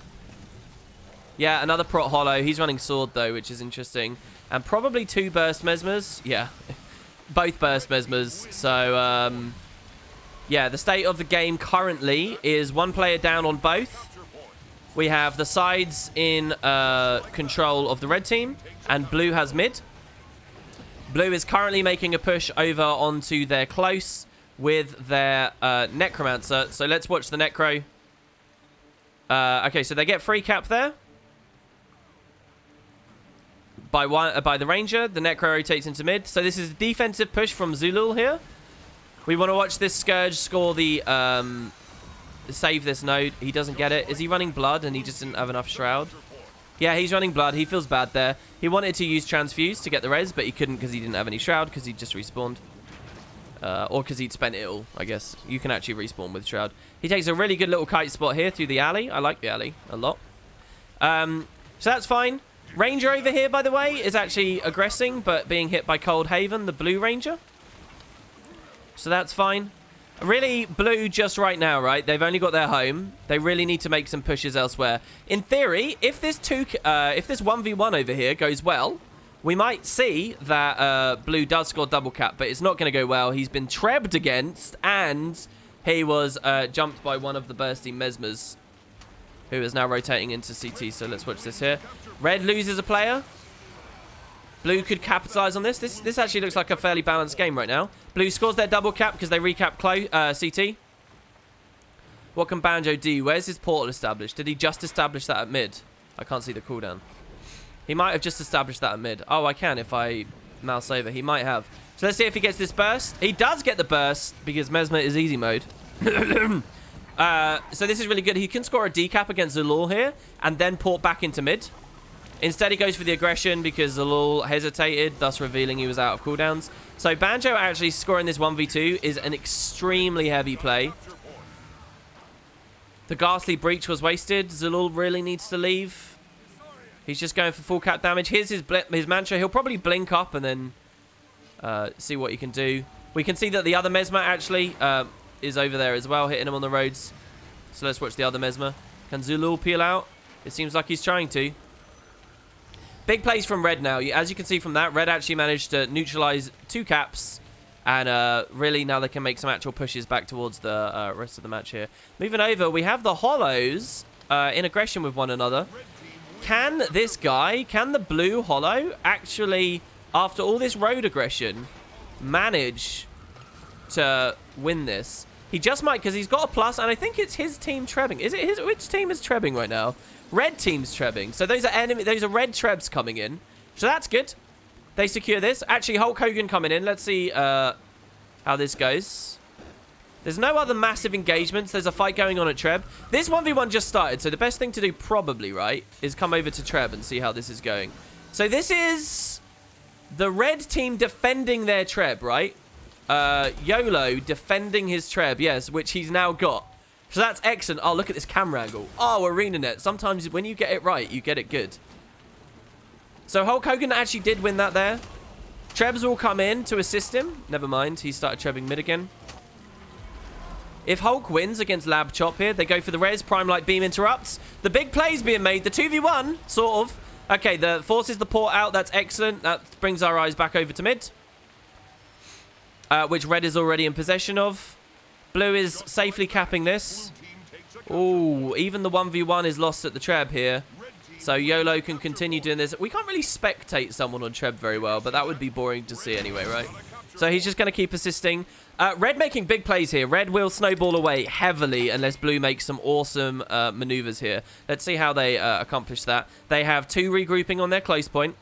Yeah, another Prot Hollow. He's running Sword, though, which is interesting. And probably 2 Burst Mesmers. Yeah. Both Burst Mesmers. So, yeah, the state of the game currently is 1 player down on both. We have the sides in control of the red team, and blue has mid. Blue is currently making a push over onto their close with their necromancer. So let's watch the necro. Okay, so they get free cap there by the ranger. The necro rotates into mid. So this is a defensive push from Zulul here. We want to watch this Scourge score the save this node. He doesn't get it. Is he running blood and he just didn't have enough shroud? Yeah, he's running blood. He feels bad there. He wanted to use transfuse to get the res, but he couldn't because he didn't have any shroud because he just respawned. Or because he'd spent it all, I guess. You can actually respawn with shroud. He takes a really good little kite spot here through the alley. I like the alley a lot. So that's fine. Ranger over here, by the way, is actually aggressing, but being hit by Cold Haven, the blue ranger. So that's fine. Really, blue just right now, right? They've only got their home. They really need to make some pushes elsewhere. In theory, if this 1v1 over here goes well, we might see that blue does score double cap, but it's not going to go well. He's been trebbed against, and he was jumped by one of the bursty Mesmers, who is now rotating into CT. So let's watch this here. Red loses a player. Blue could capitalize on this. This actually looks like a fairly balanced game right now. Blue scores their double cap because they recap CT. What can Banjo do? Where's his portal established? Did he just establish that at mid? I can't see the cooldown. He might have just established that at mid. Oh, I can if I mouse over. He might have. So let's see if he gets this burst. He does get the burst because Mesmer is easy mode. So this is really good. He can score a decap against Zulul here and then port back into mid. Instead, he goes for the aggression because Zulul hesitated, thus revealing he was out of cooldowns. So Banjo actually scoring this 1v2 is an extremely heavy play. The Ghastly Breach was wasted. Zulul really needs to leave. He's just going for full cap damage. Here's his mantra. He'll probably blink up and then see what he can do. We can see that the other Mesmer actually is over there as well, hitting him on the roads. So let's watch the other Mesmer. Can Zulul peel out? It seems like he's trying to. Big plays from Red now. As you can see from that, Red actually managed to neutralize 2 caps. And really now they can make some actual pushes back towards the rest of the match here. Moving over, we have the Hollows in aggression with one another. Can this guy, can the blue Hollow actually, after all this road aggression, manage to win this? He just might because he's got a plus, and I think it's his team trebbing. Is it his? Which team is trebbing right now? Red team's trebbing. So those are red trebs coming in. So that's good. They secure this. Actually, Hulk Hogan coming in. Let's see how this goes. There's no other massive engagements. There's a fight going on at Treb. This 1v1 just started, so the best thing to do probably, right, is come over to Treb and see how this is going. So this is the red team defending their Treb, right? YOLO defending his Treb, yes, which he's now got. So that's excellent. Oh, look at this camera angle. Oh, ArenaNet. Sometimes when you get it right, you get it good. So Hulk Hogan actually did win that there. Trebs will come in to assist him. Never mind. He started trebbing mid again. If Hulk wins against Lab Chop here, they go for the res. Prime Light Beam interrupts. The big play's being made. The 2v1, sort of. Okay, the forces the port out. That's excellent. That brings our eyes back over to mid. Which Red is already in possession of. Blue is safely capping this. Ooh, even the 1v1 is lost at the Treb here. So YOLO can continue doing this. We can't really spectate someone on Treb very well, but that would be boring to see anyway, right? So he's just going to keep assisting. Red making big plays here. Red will snowball away heavily unless Blue makes some awesome maneuvers here. Let's see how they accomplish that. They have 2 regrouping on their close point.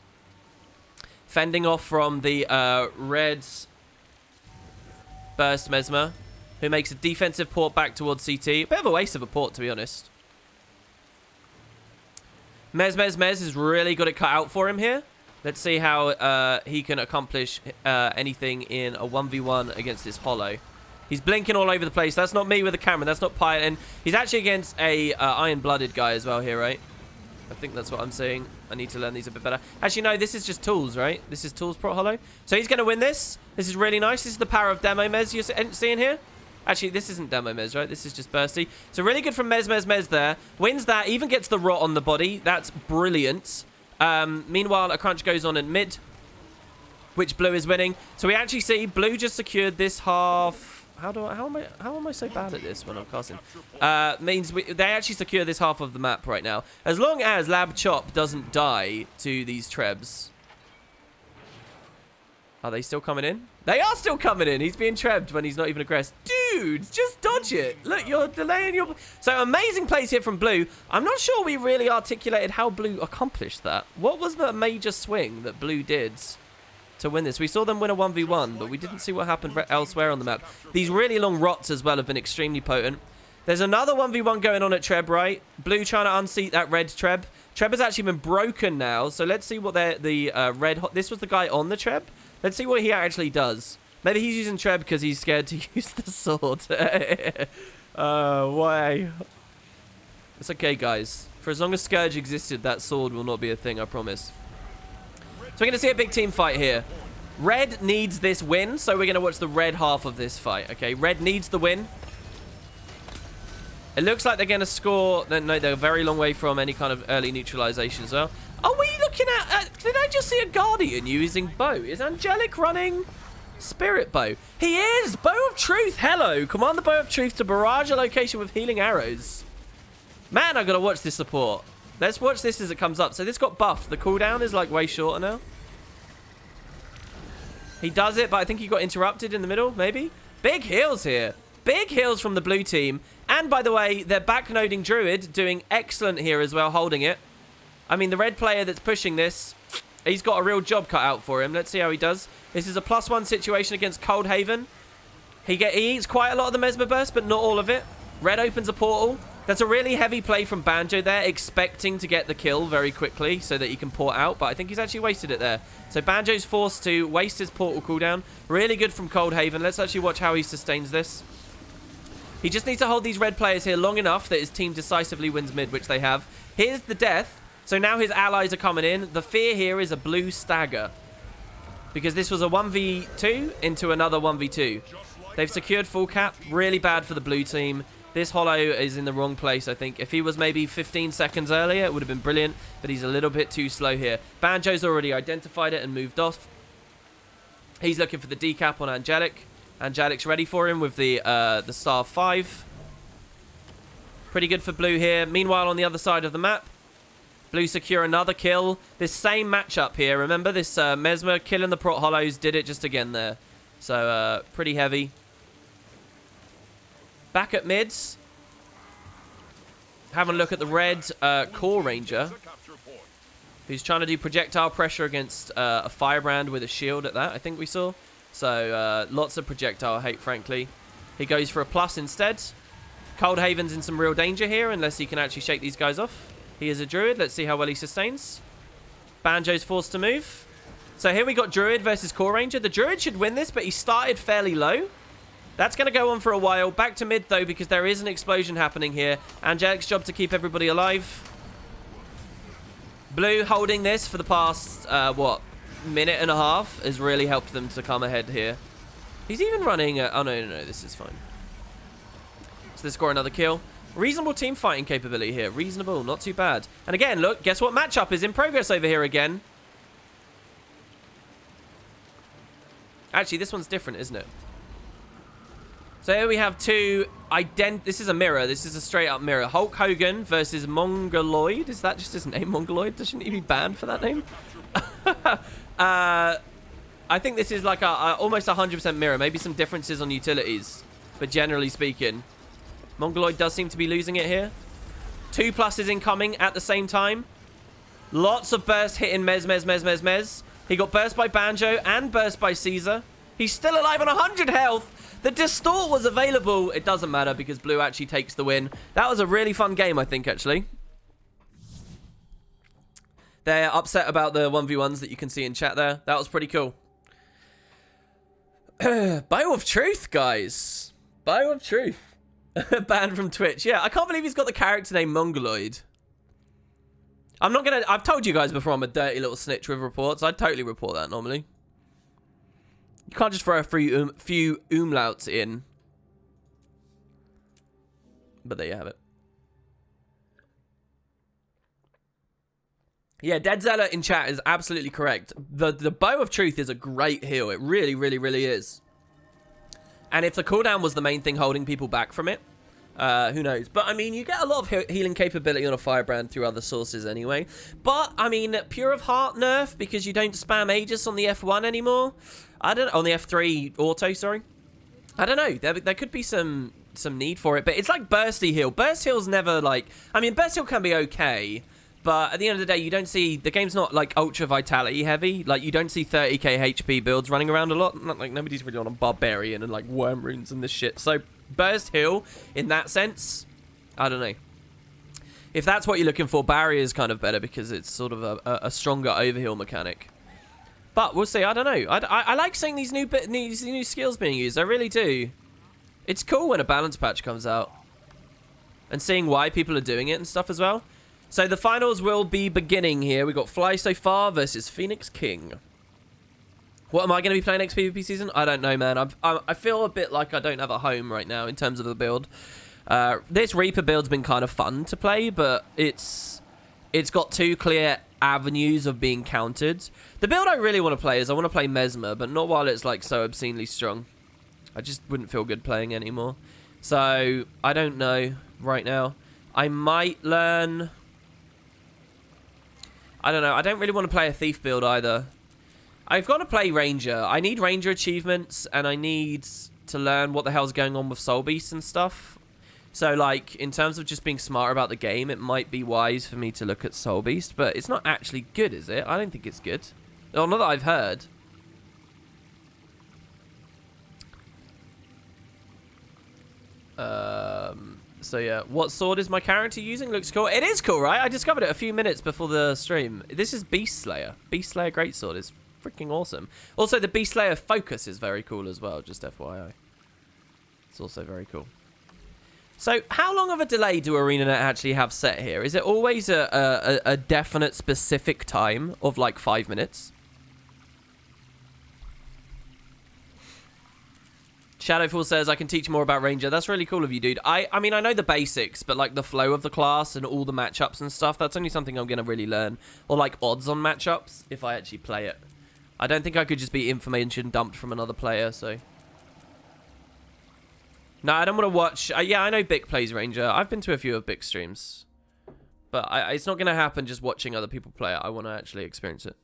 Fending off from the Red Burst Mesmer, who makes a defensive port back towards CT. A bit of a waste of a port, to be honest. Mez is really got it cut out for him here. Let's see how he can accomplish anything in a 1v1 against this Hollow. He's blinking all over the place. That's not me with the camera. That's not Pilot. And he's actually against a Iron-Blooded guy as well here, right? I think that's what I'm saying. I need to learn these a bit better. Actually, no, this is just tools, right? This is tools pro Hollow. So he's going to win this. This is really nice. This is the power of Demo Mez you're seeing here. Actually, this isn't Demo Mez, right? This is just Bursty. So really good from Mez there. Wins that. Even gets the rot on the body. That's brilliant. Meanwhile, a crunch goes on in mid, which Blue is winning. So we actually see Blue just secured this half How am I so bad at this when I'm casting? Means they actually secure this half of the map right now. As long as Lab Chop doesn't die to these trebs. Are they still coming in? They are still coming in. He's being trebbed when he's not even aggressed. Dude, just dodge it. Look, you're delaying your... So, amazing plays here from Blue. I'm not sure we really articulated how Blue accomplished that. What was the major swing that Blue did to win this? We saw them win a 1v1, but we didn't see what happened elsewhere on the map. These really long rots as well have been extremely potent. There's another 1v1 going on at Treb, right? Blue trying to unseat that red Treb. Treb has actually been broken now, so let's see what the red... This was the guy on the Treb. Let's see what he actually does. Maybe he's using Treb because he's scared to use the sword. Why? It's okay, guys. For as long as Scourge existed, that sword will not be a thing, I promise. So we're going to see a big team fight here. Red needs this win, so we're going to watch the red half of this fight, okay? Red needs the win. It looks like they're going to score... No, they're a very long way from any kind of early neutralization as well. Are we looking at... did I just see a Guardian using bow? Is Angelic running Spirit Bow? He is! Bow of Truth, hello! Command the Bow of Truth to barrage a location with healing arrows. Man, I've got to watch this support. Let's watch this as it comes up. So this got buffed. The cooldown is like way shorter now. He does it, but I think he got interrupted in the middle, maybe? Big heals here. Big heals from the blue team. And by the way, they're backnoding Druid, doing excellent here as well, holding it. I mean, the red player that's pushing this, he's got a real job cut out for him. Let's see how he does. This is a +1 situation against Cold Haven. He eats quite a lot of the Mesmer Burst, but not all of it. Red opens a portal. That's a really heavy play from Banjo there, expecting to get the kill very quickly so that he can port out, but I think he's actually wasted it there. So Banjo's forced to waste his portal cooldown. Really good from Cold Haven. Let's actually watch how he sustains this. He just needs to hold these red players here long enough that his team decisively wins mid, which they have. Here's the death. So now his allies are coming in. The fear here is a blue stagger, because this was a 1v2 into another 1v2. They've secured full cap. Really bad for the blue team. This Hollow is in the wrong place, I think. If he was maybe 15 seconds earlier, it would have been brilliant, but he's a little bit too slow here. Banjo's already identified it and moved off. He's looking for the decap on Angelic. Angelic's ready for him with the star 5. Pretty good for blue here. Meanwhile, on the other side of the map, blue secure another kill. This same matchup here. Remember, this Mesmer killing the Prot Hollows did it just again there. So, pretty heavy. Back at mids. Having a look at the red Core Ranger, who's trying to do projectile pressure against a Firebrand with a shield at that, I think we saw. So, lots of projectile hate, frankly. He goes for a plus instead. Cold Haven's in some real danger here, unless he can actually shake these guys off. He is a Druid. Let's see how well he sustains. Banjo's forced to move. So here we got Druid versus Core Ranger. The Druid should win this, but he started fairly low. That's going to go on for a while. Back to mid, though, because there is an explosion happening here. Angelic's job to keep everybody alive. Blue holding this for the past, minute and a half has really helped them to come ahead here. He's even running... oh, no, this is fine. So they score another kill. Reasonable team fighting capability here. Reasonable, not too bad. And again, look, guess what matchup is in progress over here again? Actually, this one's different, isn't it? So here we have two this is a mirror. This is a straight-up mirror. Hulk Hogan versus Mongoloid. Is that just his name, Mongoloid? Shouldn't he be banned for that name? I think this is like almost 100% mirror. Maybe some differences on utilities, but generally speaking, Mongoloid does seem to be losing it here. 2 pluses incoming at the same time. Lots of burst hitting Mez. He got burst by Banjo and burst by Caesar. He's still alive on 100 health. The Distort was available. It doesn't matter because blue actually takes the win. That was a really fun game, I think, actually. They're upset about the 1v1s that you can see in chat there. That was pretty cool. Bow of Truth, guys. Bow of Truth. Banned from Twitch. Yeah, I can't believe he's got the character name Mongoloid. I'm not gonna... I've told you guys before I'm a dirty little snitch with reports. I'd totally report that normally. You can't just throw a few umlauts in. But there you have it. Yeah, Dead Zeller in chat is absolutely correct. The Bow of Truth is a great heal. It really, really, really is. And if the cooldown was the main thing holding people back from it, who knows? But, I mean, you get a lot of healing capability on a Firebrand through other sources anyway. But, I mean, Pure of Heart nerf because you don't spam Aegis on the F1 anymore. I don't... On the F3 auto, sorry. I don't know. There could be some need for it. But it's like Bursty Heal. Burst Heal's never, like... I mean, Burst Heal can be okay. But at the end of the day, you don't see... The game's not, like, ultra vitality heavy. Like, you don't see 30k HP builds running around a lot. Not, like, nobody's really on a Barbarian and, like, Worm Runes and this shit. So... Burst Heal, in that sense, I don't know. If that's what you're looking for, Barrier is kind of better because it's sort of a stronger overheal mechanic. But we'll see. I don't know. I like seeing these new skills being used. I really do. It's cool when a balance patch comes out. And seeing why people are doing it and stuff as well. So the finals will be beginning here. We've got Fly So Far versus Phoenix King. What am I going to be playing next PvP season? I don't know, man. I feel a bit like I don't have a home right now in terms of the build. This Reaper build's been kind of fun to play, but it's got two clear avenues of being countered. The build I really want to play is I want to play Mesmer, but not while it's like so obscenely strong. I just wouldn't feel good playing anymore. So, I don't know right now. I might learn... I don't know. I don't really want to play a Thief build either. I've got to play Ranger. I need Ranger achievements, and I need to learn what the hell's going on with Soul Beast and stuff. So, like, in terms of just being smart about the game, it might be wise for me to look at Soul Beast, but it's not actually good, is it? I don't think it's good. Well, not that I've heard. So, yeah. What sword is my character using? Looks cool. It is cool, right? I discovered it a few minutes before the stream. This is Beast Slayer. Beast Slayer Greatsword is freaking awesome. Also, the Beast Slayer focus is very cool as well, just FYI. It's also very cool. So, how long of a delay do ArenaNet actually have set here? Is it always a definite specific time of like 5 minutes? Shadowfall says, I can teach more about Ranger. That's really cool of you, dude. I mean, I know the basics, but like the flow of the class and all the matchups and stuff, that's only something I'm going to really learn. Or like odds on matchups if I actually play it. I don't think I could just be information dumped from another player, so... No, I don't want to watch... yeah, I know Bick plays Ranger. I've been to a few of Bick's streams. But it's not going to happen just watching other people play it. I want to actually experience it.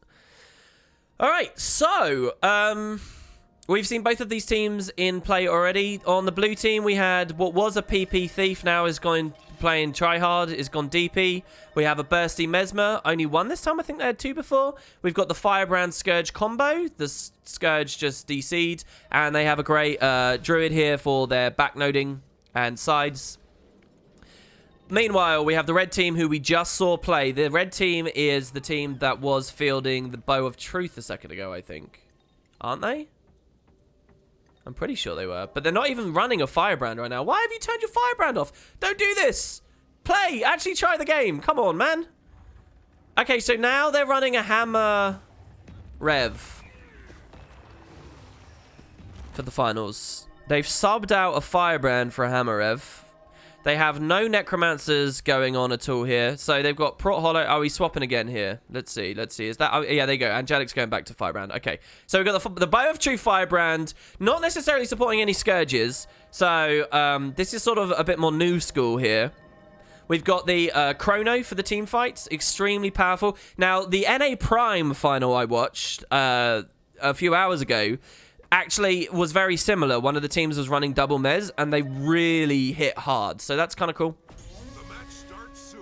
Alright, so... we've seen both of these teams in play already. On the blue team, we had what was a PP Thief, now is going playing Tryhard, is gone DP. We have a Bursty Mesmer, only one this time. I think they had two before. We've got the Firebrand Scourge combo. The Scourge just DC'd. And they have a great Druid here for their backnoding and sides. Meanwhile, we have the red team who we just saw play. The red team is the team that was fielding the Bow of Truth a second ago, I think. Aren't they? I'm pretty sure they were. But they're not even running a Firebrand right now. Why have you turned your Firebrand off? Don't do this. Play. Actually try the game. Come on, man. Okay, so now they're running a Hammer Rev for the finals. They've subbed out a Firebrand for a Hammer Rev. They have no Necromancers going on at all here. So they've got Prot Hollow. Oh, he's swapping again here. Let's see. Let's see. Is that... Oh, yeah, there you go. Angelic's going back to Firebrand. Okay. So we've got the Bow of True Firebrand. Not necessarily supporting any Scourges. So this is sort of a bit more new school here. We've got the Chrono for the team fights. Extremely powerful. Now, the NA Prime final I watched a few hours ago... actually was very similar. One of the teams was running double mez and they really hit hard, so that's kind of cool.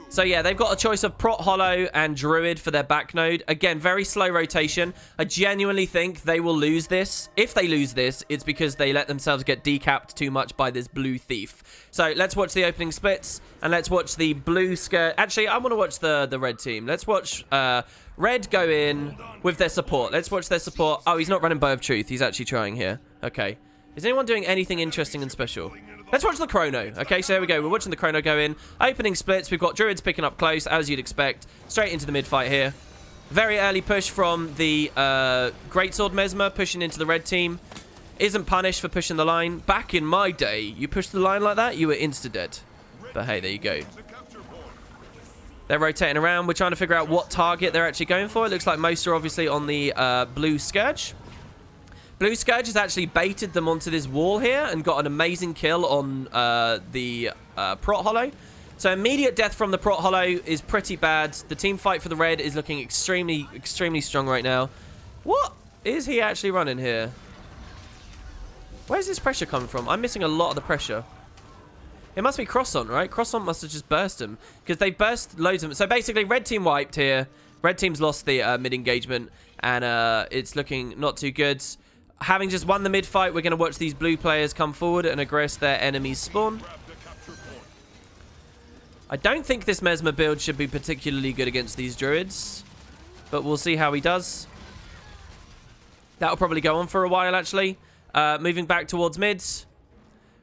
So yeah, they've got a choice of Prot Hollow and Druid for their back node. Again, very slow rotation. I genuinely think they will lose this. If they lose this, it's because they let themselves get decapped too much by this blue thief. So let's watch the opening splits and let's watch the blue skirt. Actually, I want to watch the red team. Let's watch red go in with their support. Let's watch their support. Oh, he's not running Bow of Truth. He's actually trying here. Okay. Is anyone doing anything interesting and special? Let's watch the Chrono. Okay, so there we go. We're watching the Chrono go in. Opening splits. We've got Druids picking up close, as you'd expect. Straight into the mid-fight here. Very early push from the Greatsword Mesmer, pushing into the red team. Isn't punished for pushing the line. Back in my day, you pushed the line like that, you were insta-dead. But hey, there you go. They're rotating around. We're trying to figure out what target they're actually going for. It looks like most are obviously on the blue Scourge. Blue Scourge has actually baited them onto this wall here and got an amazing kill on the Prot Hollow. So immediate death from the Prot Hollow is pretty bad. The team fight for the red is looking extremely, extremely strong right now. What is he actually running here? Where's this pressure coming from? I'm missing a lot of the pressure. It must be Croissant, right? Croissant must have just burst him. Because they burst loads of them. So basically, red team wiped here. Red team's lost the mid-engagement. And it's looking not too good. Having just won the mid-fight, we're going to watch these blue players come forward and aggress their enemy's spawn. I don't think this Mesmer build should be particularly good against these druids. But we'll see how he does. That'll probably go on for a while, actually. Moving back towards mids.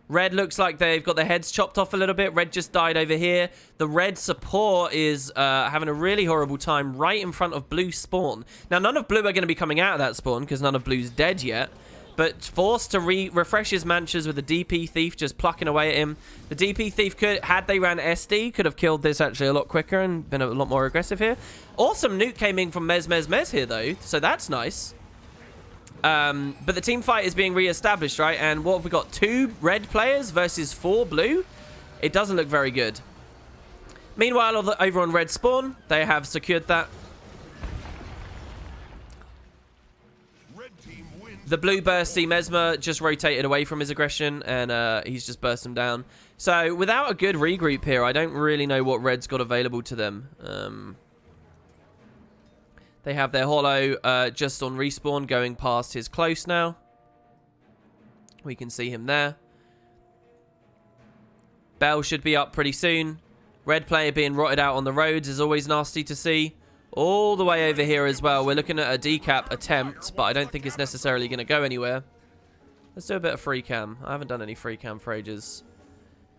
Red looks like they've got their heads chopped off a little bit. Red just died over here. The red support is having a really horrible time right in front of blue spawn. Now, none of blue are going to be coming out of that spawn because none of blue's dead yet. But forced to refresh his manchas with the DP Thief just plucking away at him. The DP Thief could, had they ran SD, could have killed this actually a lot quicker and been a lot more aggressive here. Awesome nuke came in from Mez here, though. So that's nice. But the team fight is being re-established, right? And what have we got? 2 red players versus 4 blue? It doesn't look very good. Meanwhile, over on red spawn, they have secured that. The blue bursty Mesmer just rotated away from his aggression, and he's just burst him down. So without a good regroup here, I don't really know what red's got available to them. They have their Hollow just on respawn going past his close now. We can see him there. Bell should be up pretty soon. Red player being rotted out on the roads is always nasty to see. All the way over here as well. We're looking at a decap attempt, but I don't think it's necessarily going to go anywhere. Let's do a bit of free cam. I haven't done any free cam for ages.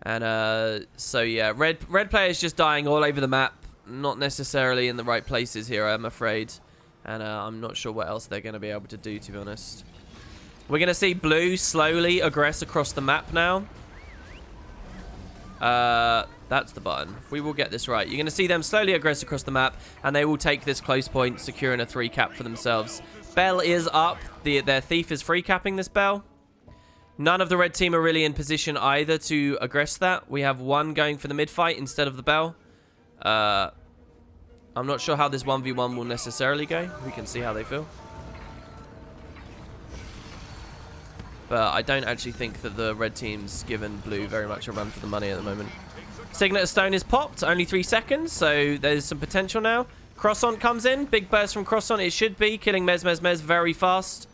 And so yeah, red player is just dying all over the map. Not necessarily in the right places here, I'm afraid. And I'm not sure what else they're going to be able to do, to be honest. We're going to see blue slowly aggress across the map now. That's the button. We will get this right. You're going to see them slowly aggress across the map, and they will take this close point, securing a 3 cap for themselves. Bell is up. Their Thief is free capping this Bell. None of the red team are really in position either to aggress that. We have one going for the mid fight instead of the Bell. I'm not sure how this 1v1 will necessarily go. We can see how they feel. But I don't actually think that the red team's given blue very much a run for the money at the moment. Signet Stone is popped. Only 3 seconds, so there's some potential now. Croissant comes in. Big burst from Croissant. It should be killing Mez very fast.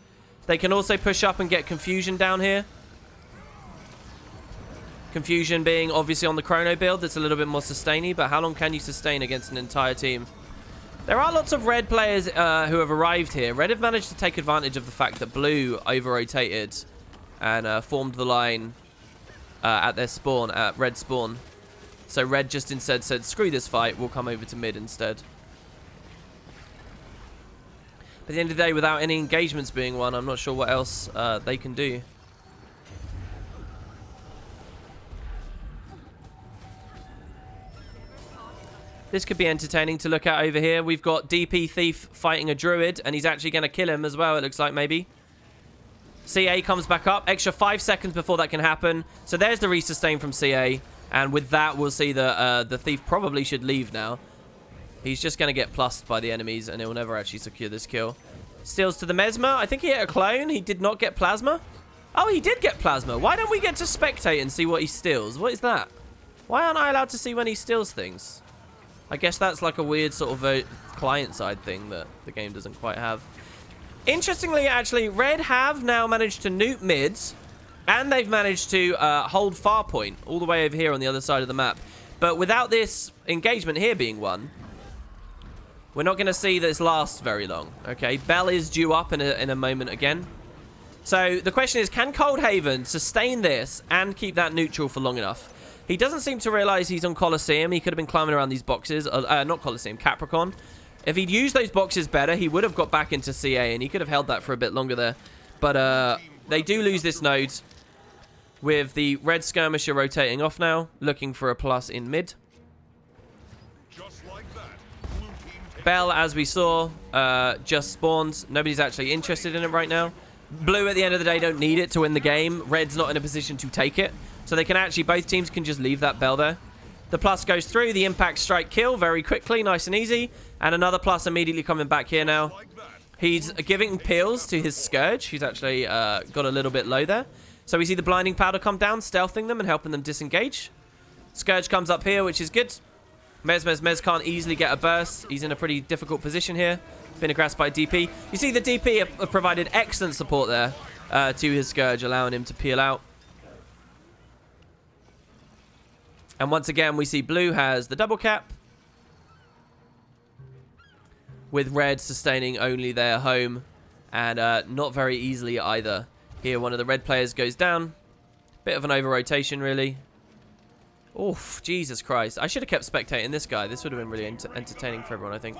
They can also push up and get Confusion down here. Confusion being obviously on the Chrono build. That's a little bit more sustainy, but how long can you sustain against an entire team? There are lots of red players who have arrived here. Red have managed to take advantage of the fact that blue over-rotated and formed the line at their spawn, at red spawn. So red just instead said, screw this fight, we'll come over to mid instead. But at the end of the day, without any engagements being won, I'm not sure what else they can do. This could be entertaining to look at over here. We've got DP Thief fighting a Druid, and he's actually going to kill him as well, it looks like, maybe. CA comes back up. Extra 5 seconds before that can happen. So there's the resustain from CA. And with that, we'll see that the Thief probably should leave now. He's just going to get plussed by the enemies, and he'll never actually secure this kill. Steals to the Mesmer. I think he hit a clone. He did not get Plasma. Oh, he did get Plasma. Why don't we get to spectate and see what he steals? What is that? Why aren't I allowed to see when he steals things? I guess that's like a weird sort of a client-side thing that the game doesn't quite have. Interestingly, actually, Red have now managed to nuke mids, and they've managed to hold Farpoint all the way over here on the other side of the map. But without this engagement here being won, we're not going to see this last very long. Okay, Bell is due up in a moment again. So the question is, can Coldhaven sustain this and keep that neutral for long enough? He doesn't seem to realize he's on Colosseum. He could have been climbing around these boxes. Not Colosseum, Capricorn. If he'd used those boxes better, he would have got back into CA, and he could have held that for a bit longer there. But they do lose this node, with the red skirmisher rotating off now, looking for a plus in mid. Just like that. Bell, as we saw, just spawned. Nobody's actually interested in it right now. Blue, at the end of the day, don't need it to win the game. Red's not in a position to take it. So they can actually, both teams can just leave that bell there. The plus goes through. The impact strike kill very quickly, nice and easy. And another plus immediately coming back here now. He's giving peels to his Scourge. He's actually got a little bit low there. So we see the Blinding Powder come down, stealthing them and helping them disengage. Scourge comes up here, which is good. Mez can't easily get a burst. He's in a pretty difficult position here. Been grasped by DP. You see the DP have provided excellent support there to his Scourge, allowing him to peel out. And once again, we see Blue has the double cap, with Red sustaining only their home, and not very easily either. Here, one of the Red players goes down. Bit of an over-rotation, really. Oof, Jesus Christ. I should have kept spectating this guy. This would have been really entertaining for everyone, I think.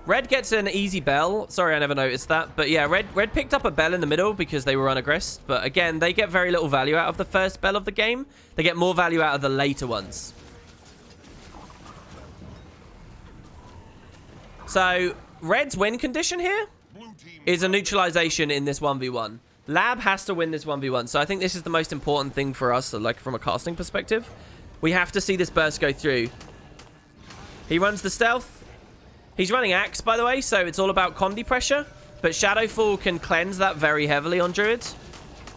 Red gets an easy bell. Sorry, I never noticed that. But yeah, Red picked up a bell in the middle because they were unaggressed. But again, they get very little value out of the first bell of the game. They get more value out of the later ones. So, Red's win condition here is a neutralization in this 1v1. Lab has to win this 1v1. So I think this is the most important thing for us, like from a casting perspective. We have to see this burst go through. He runs the stealth. He's running Axe, by the way, so it's all about Condi pressure. But Shadowfall can cleanse that very heavily on Druids.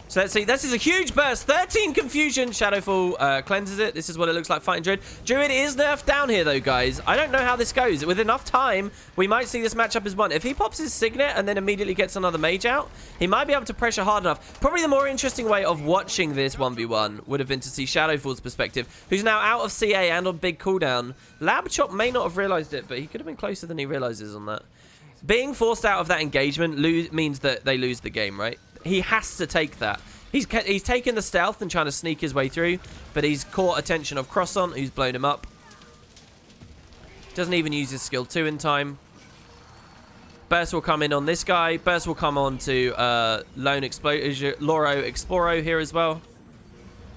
So let's see. This is a huge burst. 13 confusion. Shadowfall cleanses it. This is what it looks like fighting Druid. Druid is nerfed down here, though, guys. I don't know how this goes. With enough time, we might see this matchup as one. If he pops his Signet and then immediately gets another mage out, he might be able to pressure hard enough. Probably the more interesting way of watching this 1v1 would have been to see Shadowfall's perspective, who's now out of CA and on big cooldown. Lab Chop may not have realized it, but he could have been closer than he realizes on that. Being forced out of that engagement means that they lose the game, right? He has to take that. He's taken the stealth and trying to sneak his way through, but he's caught attention of Crosson, who's blown him up. Doesn't even use his skill 2 in time. Burst will come in on this guy. Burst will come on to Loro Exploro here as well.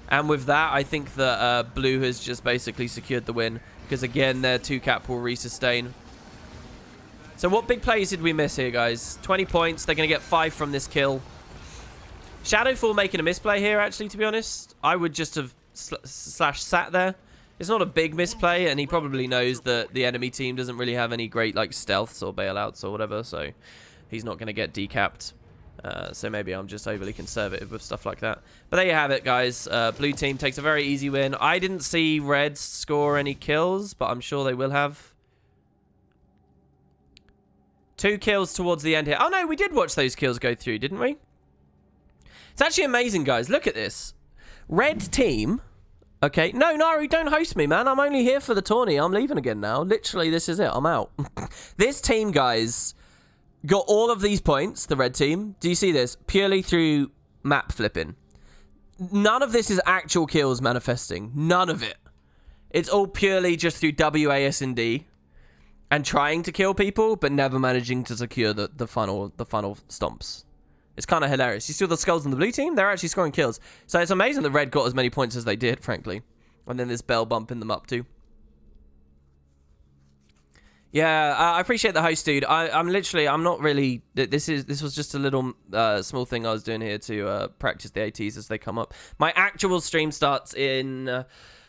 And with that, I think that Blue has just basically secured the win, because again, their 2-cap will resustain. So what big plays did we miss here, guys? 20 points. They're going to get 5 from this kill. Shadowfall making a misplay here, actually, to be honest. I would just have sat there. It's not a big misplay, and he probably knows that the enemy team doesn't really have any great like stealths or bailouts or whatever, so he's not going to get decapped. So maybe I'm just overly conservative with stuff like that. But there you have it, guys. Blue team takes a very easy win. I didn't see Red score any kills, but I'm sure they will have. 2 kills towards the end here. Oh, no, we did watch those kills go through, didn't we? It's actually amazing, guys. Look at this. Red team. Okay. No, Nari, don't host me, man. I'm only here for the tourney. I'm leaving again now. Literally, this is it. I'm out. This team, guys, got all of these points, the red team. Do you see this? Purely through map flipping. None of this is actual kills manifesting. None of it. It's all purely just through WASD and trying to kill people, but never managing to secure the final stomps. It's kind of hilarious. You see all the skulls on the blue team? They're actually scoring kills. So it's amazing that Red got as many points as they did, frankly. And then this bell bumping them up too. Yeah, I appreciate the host, dude. I'm not really... This was just a little small thing I was doing here to practice the ATs as they come up. My actual stream starts in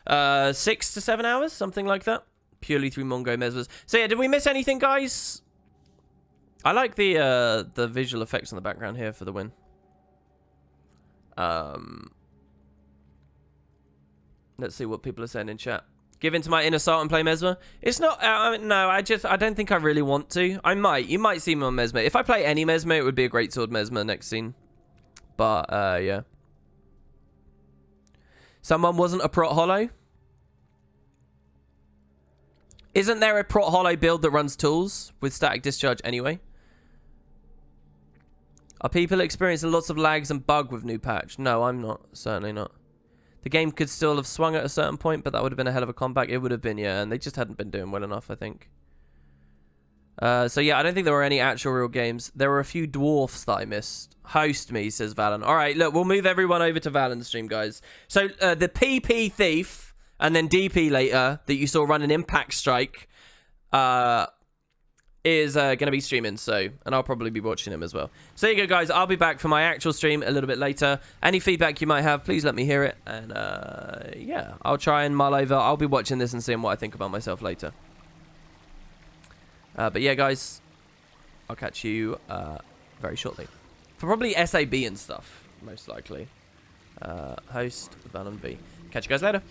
6 to 7 hours, something like that. Purely through Mongo Mesmers. So yeah, did we miss anything, guys? I like the visual effects in the background here for the win. Let's see what people are saying in chat. Give in to my inner salt and play Mesmer. It's not... no, I don't think I really want to. I might. You might see me on Mesmer. If I play any Mesmer, it would be a Great Sword Mesmer next scene. But, yeah. Someone wasn't a Prot Hollow? Isn't there a Prot Hollow build that runs tools with static discharge anyway? Are people experiencing lots of lags and bug with new patch? No, I'm not. Certainly not. The game could still have swung at a certain point, but that would have been a hell of a comeback. It would have been, yeah, and they just hadn't been doing well enough, I think. So, yeah, I don't think there were any actual real games. There were a few dwarfs that I missed. Host me, says Valen. All right, look, we'll move everyone over to Valen's stream, guys. So, the PP Thief and then DP later that you saw run an Impact Strike is going to be streaming, so, and I'll probably be watching him as well. So there you go, guys. I'll be back for my actual stream a little bit later. Any feedback you might have, please let me hear it. And yeah, I'll try and mull over. I'll be watching this and seeing what I think about myself later. But yeah, guys, I'll catch you very shortly. For probably SAB and stuff, most likely. Host Venom V. Catch you guys later.